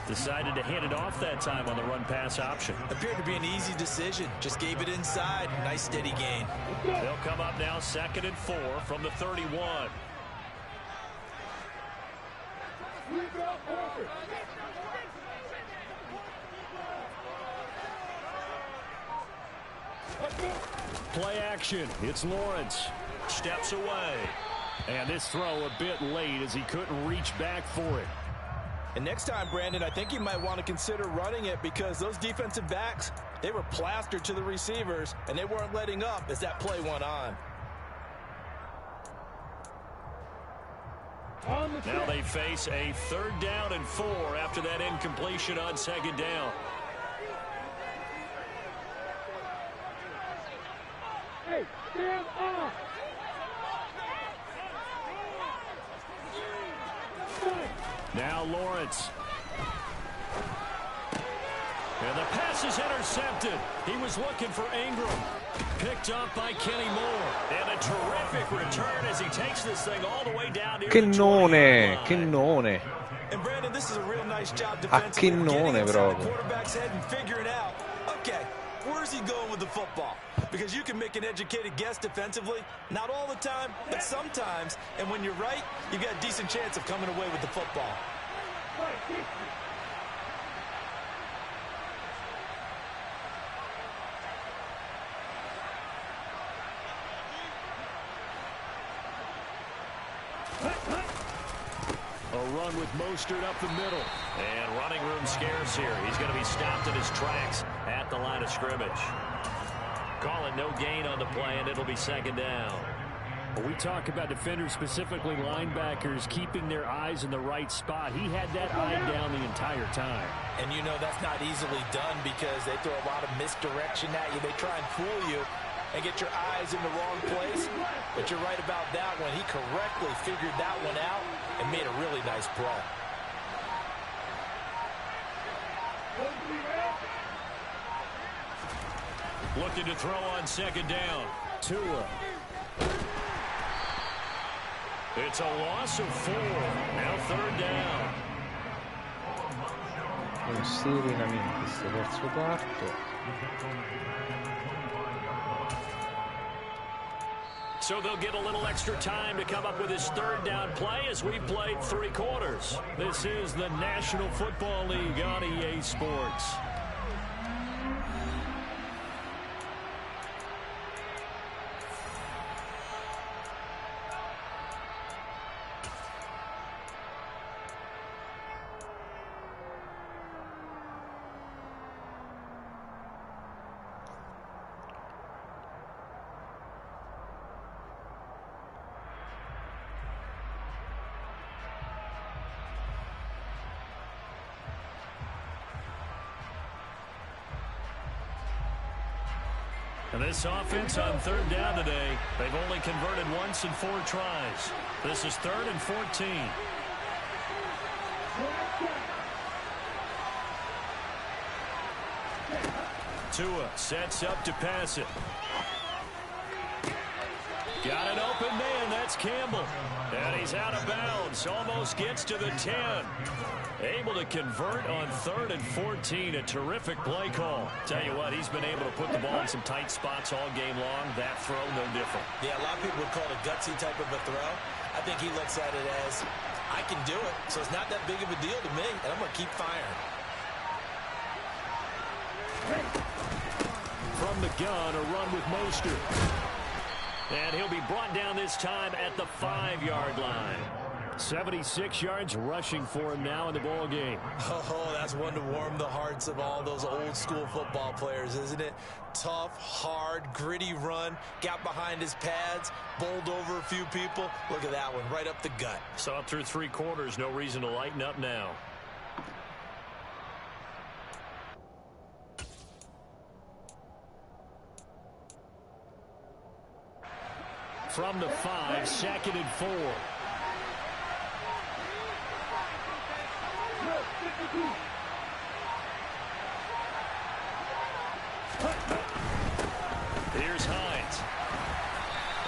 Decided to hand it off that time on the run-pass option. Appeared to be an easy decision. Just gave it inside. Nice steady gain. They'll come up now 2nd and 4 from the 31. Play action. It's Lawrence. Steps away. And this throw a bit late as he couldn't reach back for it. And next time, Brandon, I think you might want to consider running it because those defensive backs, they were plastered to the receivers, and they weren't letting up as that play went on. Now they face a 3rd down and 4 after that incompletion on 2nd down. Hey, stand off! Now Lawrence. And the pass This is intercepted. He was looking for Ingram. Picked up by Kenny Moore. And a terrific return as he takes this thing all the way down here. Cannone. And Brandon, this is a real nice job defensively. Cannone Getting inside the proprio. quarterback's head and figuring out, okay, where's he going with the football? Because you can make an educated guess defensively. Not all the time, but sometimes. And when you're right, you got a decent chance of coming away with the football. A run with Mostert up the middle. And running room scarce here. He's going to be stopped in his tracks at the line of scrimmage. Call it no gain on the play, and it'll be second down. Well, we talk about defenders, specifically linebackers, keeping their eyes in the right spot. He had that eye down the entire time. And you know that's not easily done because they throw a lot of misdirection at you. They try and fool you and get your eyes in the wrong place. But you're right about that one. He correctly figured that one out and made a really nice play. Looking to throw on second down. Tua. It's a loss of 4. Now third down. Un serenamente questo terzo quarto. So they'll get a little extra time to come up with his third down play as we've played 3 quarters. This is the National Football League on EA Sports. And this offense on third down today, they've only converted once in 4 tries. This is 3rd and 14. Tua sets up to pass it. Got an open man. That's Campbell. And he's out of bounds. Almost gets to the 10. Able to convert on 3rd and 14. A terrific play call. Tell you what, he's been able to put the ball in some tight spots all game long. That throw, no different. Yeah, a lot of people would call it a gutsy type of a throw. I think he looks at it as, I can do it, so it's not that big of a deal to me, and I'm going to keep firing. From the gun, a run with Mostert. And he'll be brought down this time at the 5-yard line. 76 yards rushing for him now in the ball game. Oh, that's one to warm the hearts of all those old school football players, isn't it? Tough, hard, gritty run, got behind his pads, bowled over a few people. Look at that one, right up the gut. So up through 3 quarters, no reason to lighten up now. From the 5, 2nd and 4. Here's Hines.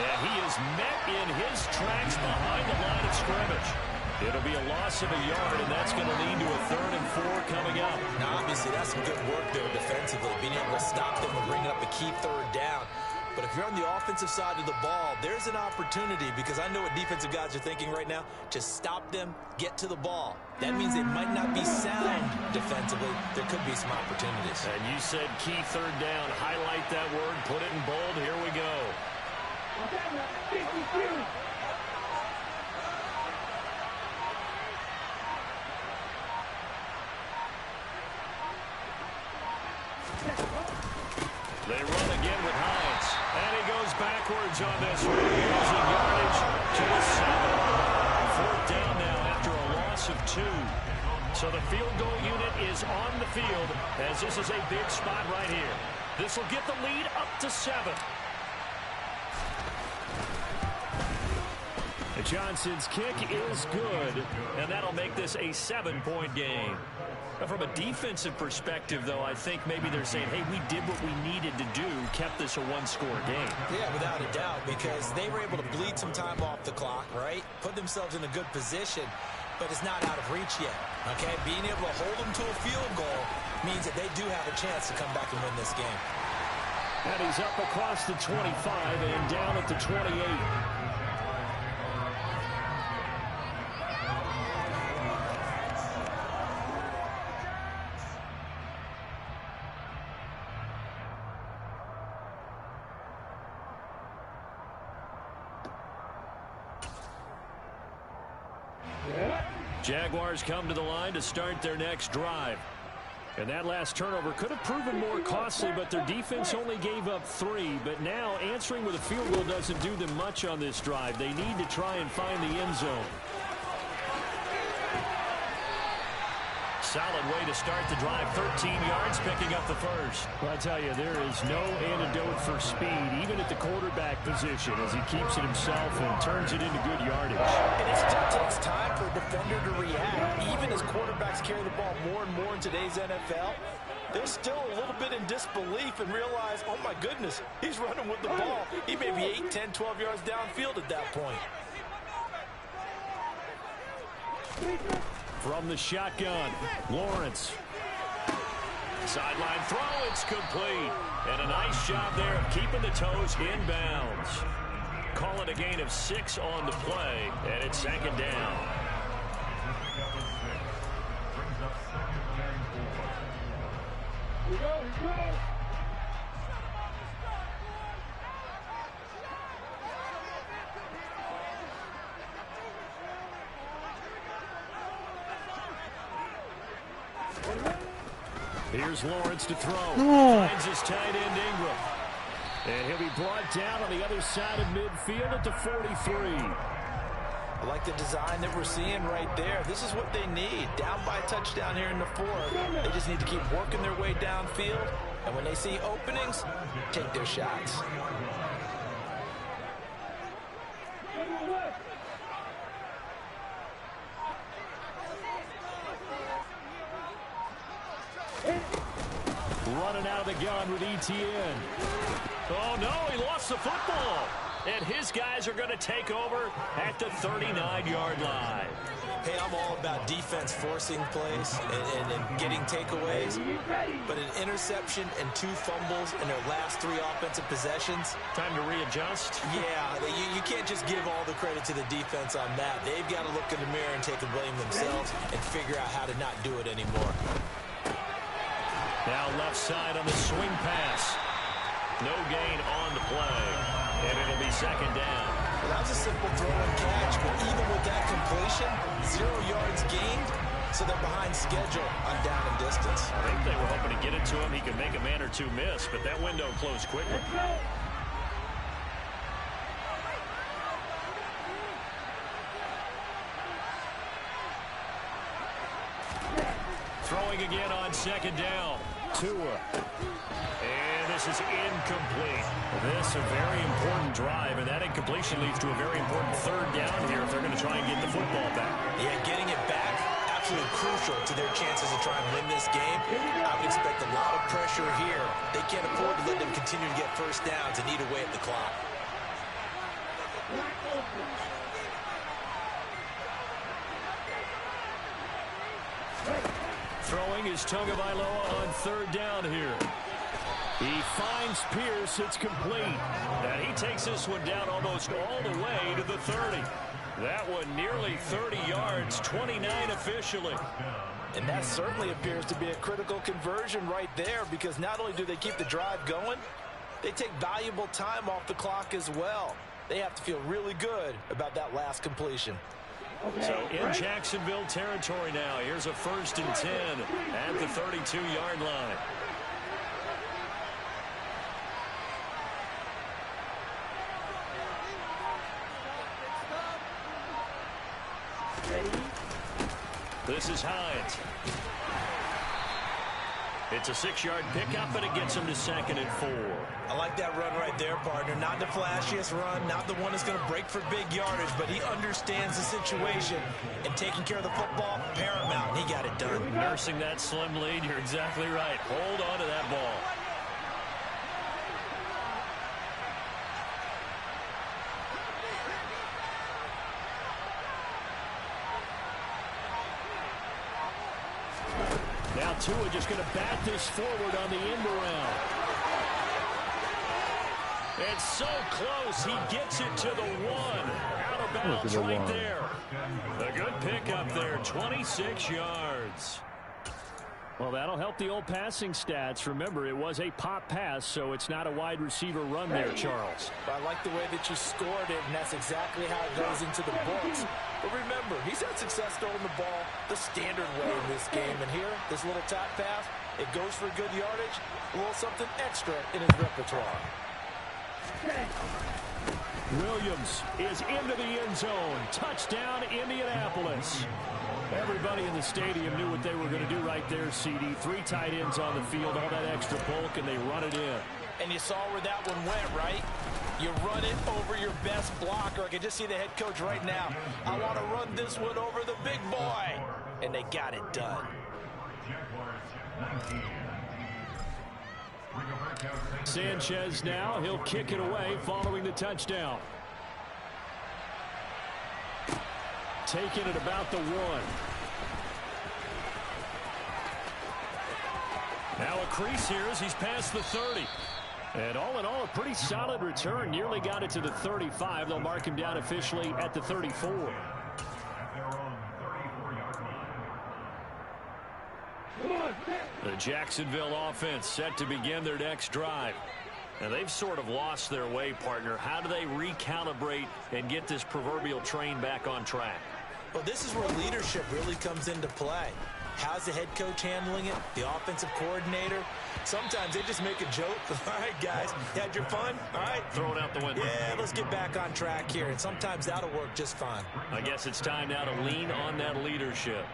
And he is met in his tracks behind the line of scrimmage. It'll be a loss of a yard, and that's going to lead to a 3rd and 4 coming up. Now, obviously, that's some good work there defensively, being able to stop them and bring up a key 3rd down. But if you're on the offensive side of the ball, there's an opportunity, because I know what defensive guys are thinking right now. Just stop them, get to the ball. That means they might not be sound defensively. There could be some opportunities. And you said key 3rd down. Highlight that word, put it in bold. Here we go. They run again with Hines. And he goes backwards on this one, losing yardage to the 7. 4th down now after a loss of 2. So the field goal unit is on the field as this is a big spot right here. This will get the lead up to 7. Johnson's kick is good, and that'll make this a 7-point game. Now, from a defensive perspective, though, I think maybe they're saying, hey, we did what we needed to do, kept this a one-score game. Yeah, without a doubt, because they were able to bleed some time off the clock, right? Put themselves in a good position, but it's not out of reach yet, okay? Being able to hold them to a field goal means that they do have a chance to come back and win this game. And he's up across the 25 and down at the 28. Jaguars come to the line to start their next drive. And that last turnover could have proven more costly, but their defense only gave up 3. But now answering with a field goal doesn't do them much on this drive. They need to try and find the end zone. Solid way to start the drive. 13 yards, picking up the first. Well, I tell you, there is no antidote for speed, even at the quarterback position, as he keeps it himself and turns it into good yardage. And it still takes time for a defender to react. Even as quarterbacks carry the ball more and more in today's NFL, they're still a little bit in disbelief and realize, oh my goodness, he's running with the ball. He may be 8, 10, 12 yards downfield at that point. From the shotgun, Lawrence. Sideline throw, it's complete. And a nice job there of keeping the toes in bounds. Call it a gain of 6 on the play, and it's second down. Here's Lawrence to throw. Finds his tight end, Ingram. And he'll be brought down on the other side of midfield at the 43. I like the design that we're seeing right there. This is what they need. Down by a touchdown here in the 4th. They just need to keep working their way downfield. And when they see openings, take their shots. Running out of the gun with Etienne. Oh, no, he lost the football. And his guys are going to take over at the 39-yard line. Hey, I'm all about defense forcing plays and getting takeaways. But an interception and 2 fumbles in their last 3 offensive possessions. Time to readjust. Yeah, you can't just give all the credit to the defense on that. They've got to look in the mirror and take the blame themselves and figure out how to not do it anymore. Now left side on the swing pass. No gain on the play. And it'll be second down. Well, that was a simple throw and catch, but even with that completion, 0 yards gained, so they're behind schedule on down and distance. I think they were hoping to get it to him. He could make a man or 2 miss, but that window closed quickly. Throwing again on second down. Tua. And this is incomplete. This a very important drive, and that incompletion leads to a very important 3rd down here if they're going to try and get the football back. Yeah, getting it back, absolutely crucial to their chances to try and win this game. I would expect a lot of pressure here. They can't afford to let them continue to get first downs and eat away at the clock. Throwing is Tagovailoa on 3rd down here. He finds Pierce. It's complete. And he takes this one down almost all the way to the 30. That one nearly 30 yards, 29 officially. And that certainly appears to be a critical conversion right there, because not only do they keep the drive going, they take valuable time off the clock as well. They have to feel really good about that last completion. So in Jacksonville territory now. Here's a 1st and 10 at the 32-yard line. This is Hines. It's a 6-yard pickup, and it gets him to 2nd and 4. I like that run right there, partner. Not the flashiest run, not the one that's going to break for big yardage, but he understands the situation, and taking care of the football, paramount. He got it done. Nursing that slim lead, you're exactly right. Hold on to that ball. Now Tua just going to bat this forward on the end around. It's so close. He gets it to the 1. Out of bounds right there. A good pickup there. 26 yards. Well, that'll help the old passing stats. Remember, it was a pop pass, so it's not a wide receiver run there, Charles. I like the way that you scored it, and that's exactly how it goes into the books. But remember, he's had success throwing the ball the standard way in this game. And here, this little top pass, it goes for good yardage, a little something extra in his repertoire. Williams is into the end zone. Touchdown, Indianapolis. Everybody in the stadium knew what they were going to do right there, CD. 3 tight ends on the field, all that extra bulk, and they run it in. And you saw where that one went, right? You run it over your best blocker. I can just see the head coach right now. I want to run this one over the big boy. And they got it done. Sanchez now, he'll kick it away following the touchdown. Taking it about the 1. Now a crease here as he's past the 30. And all in all, a pretty solid return. Nearly got it to the 35. They'll mark him down officially at the 34. The Jacksonville offense set to begin their next drive. Now, they've sort of lost their way, partner. How do they recalibrate and get this proverbial train back on track? Well, this is where leadership really comes into play. How's the head coach handling it? The offensive coordinator? Sometimes they just make a joke. All right, guys, you had your fun? All right. Throw it out the window. Yeah, let's get back on track here. And sometimes that'll work just fine. I guess it's time now to lean on that leadership.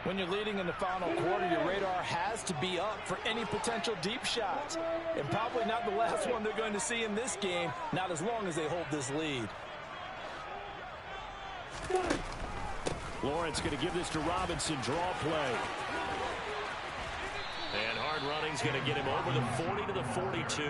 When you're leading in the final quarter, your radar has to be up for any potential deep shots. And probably not the last one they're going to see in this game, not as long as they hold this lead. Lawrence going to give this to Robinson. Draw play. And hard running's going to get him over the 40 to the 42.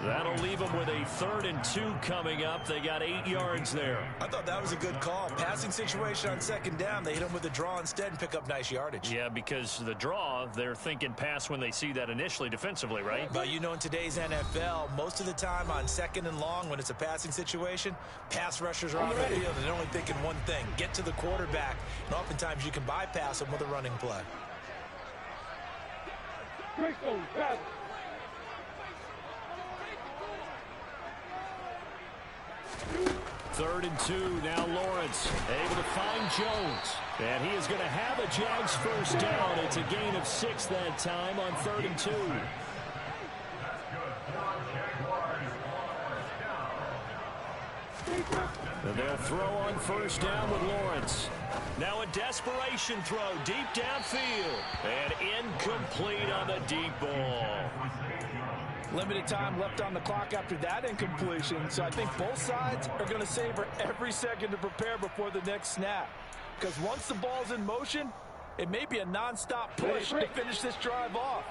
That'll leave them with a 3rd and 2 coming up. They got 8 yards there. I thought that was a good call. Passing situation on 2nd down. They hit him with a draw instead and pick up nice yardage. Yeah, because the draw, they're thinking pass when they see that initially defensively, right? But you know, in today's NFL, most of the time on 2nd and long, when it's a passing situation, pass rushers are on the field and they're only thinking one thing, get to the quarterback. And oftentimes you can bypass them with a running play. 3rd and 2. Now Lawrence able to find Jones. And he is going to have a Jags first down. It's a gain of 6 that time on 3rd and 2. And they'll throw on first down with Lawrence. Now a desperation throw deep downfield. And incomplete on the deep ball. Limited time left on the clock after that incompletion, so I think both sides are going to savor every second to prepare before the next snap. Because once the ball's in motion, it may be a non-stop push to finish this drive off.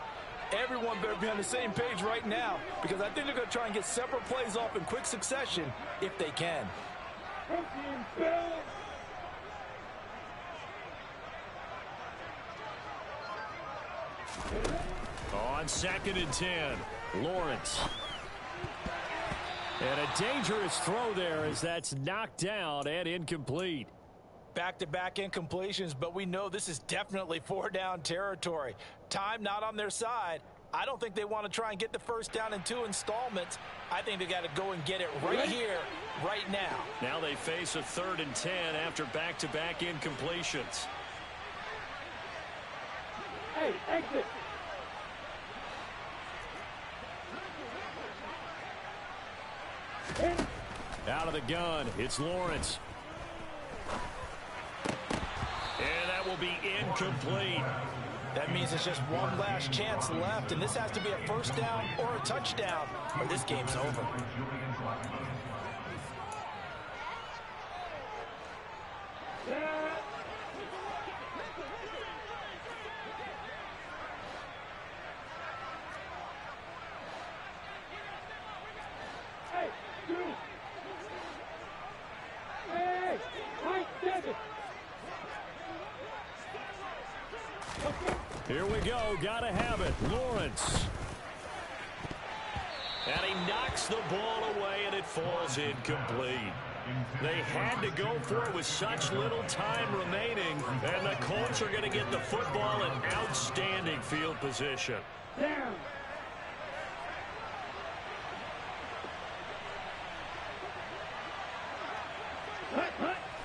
Everyone better be on the same page right now, because I think they're going to try and get several plays off in quick succession if they can. On 2nd and 10, Lawrence. And a dangerous throw there as that's knocked down and incomplete. Back-to-back incompletions, but we know this is definitely 4-down territory. Time not on their side. I don't think they want to try and get the first down in 2 installments. I think they got to go and get it right here, right now. Now they face a 3rd and 10 after back-to-back incompletions. Hey, exit. Out of the gun, it's Lawrence. And that will be incomplete. That means it's just one last chance left, and this has to be a first down or a touchdown, or this game's over. Here we go. Gotta have it. Lawrence. And he knocks the ball away, and it falls incomplete. They had to go for it with such little time remaining, and the Colts are going to get the football in outstanding field position. Down.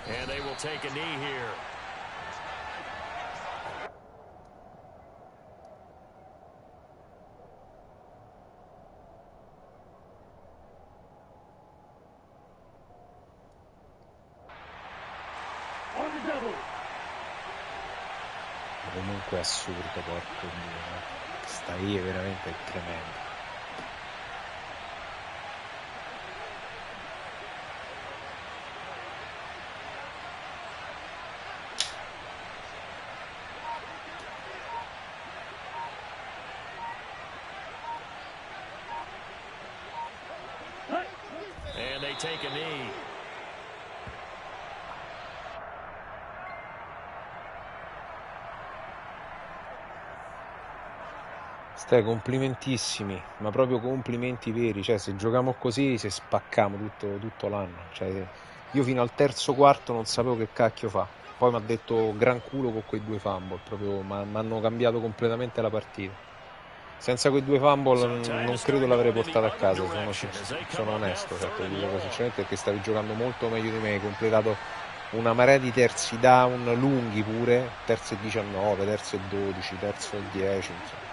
And they will take a knee here. Comunque è assurdo, porco Dio. Sta lì è veramente tremendo. And they take a knee. Stai, complimentissimi, ma proprio complimenti veri, cioè se giochiamo così se spacchiamo tutto l'anno, cioè, io fino al terzo quarto non sapevo che cacchio fa, poi mi ha detto gran culo con quei 2 fumble, proprio mi hanno cambiato completamente la partita, senza quei 2 fumble non credo l'avrei portata a casa, sono onesto, cioè, te lo dico sinceramente, perché stavi giocando molto meglio di me, hai completato una marea di terzi down lunghi pure, terzo e 19, terzo e 12, terzo e 10, insomma.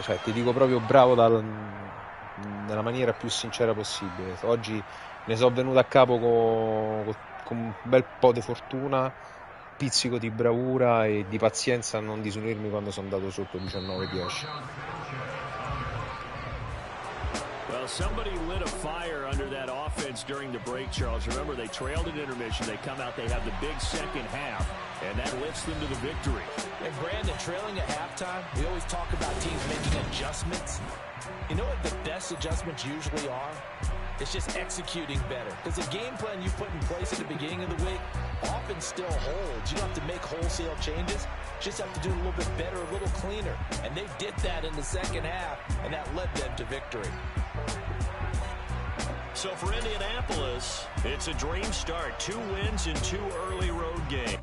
Cioè, ti dico proprio bravo nella maniera più sincera possibile. Oggi ne sono venuto a capo con un bel po' di fortuna, pizzico di bravura e di pazienza a non disunirmi quando sono andato sotto 19-10. Well, somebody lit a fire under that offense during the break, Charles. Remember, they trailed at intermission. They come out, they have the big second half, and that lifts them to the victory. And Brandon, trailing at halftime, we always talk about teams making adjustments. You know what the best adjustments usually are? It's just executing better. Because the game plan you put in place at the beginning of the week often still holds. You don't have to make wholesale changes. Just have to do it a little bit better, a little cleaner. And they did that in the second half, and that led them to victory. So for Indianapolis, it's a dream start. 2 wins in 2 early road games.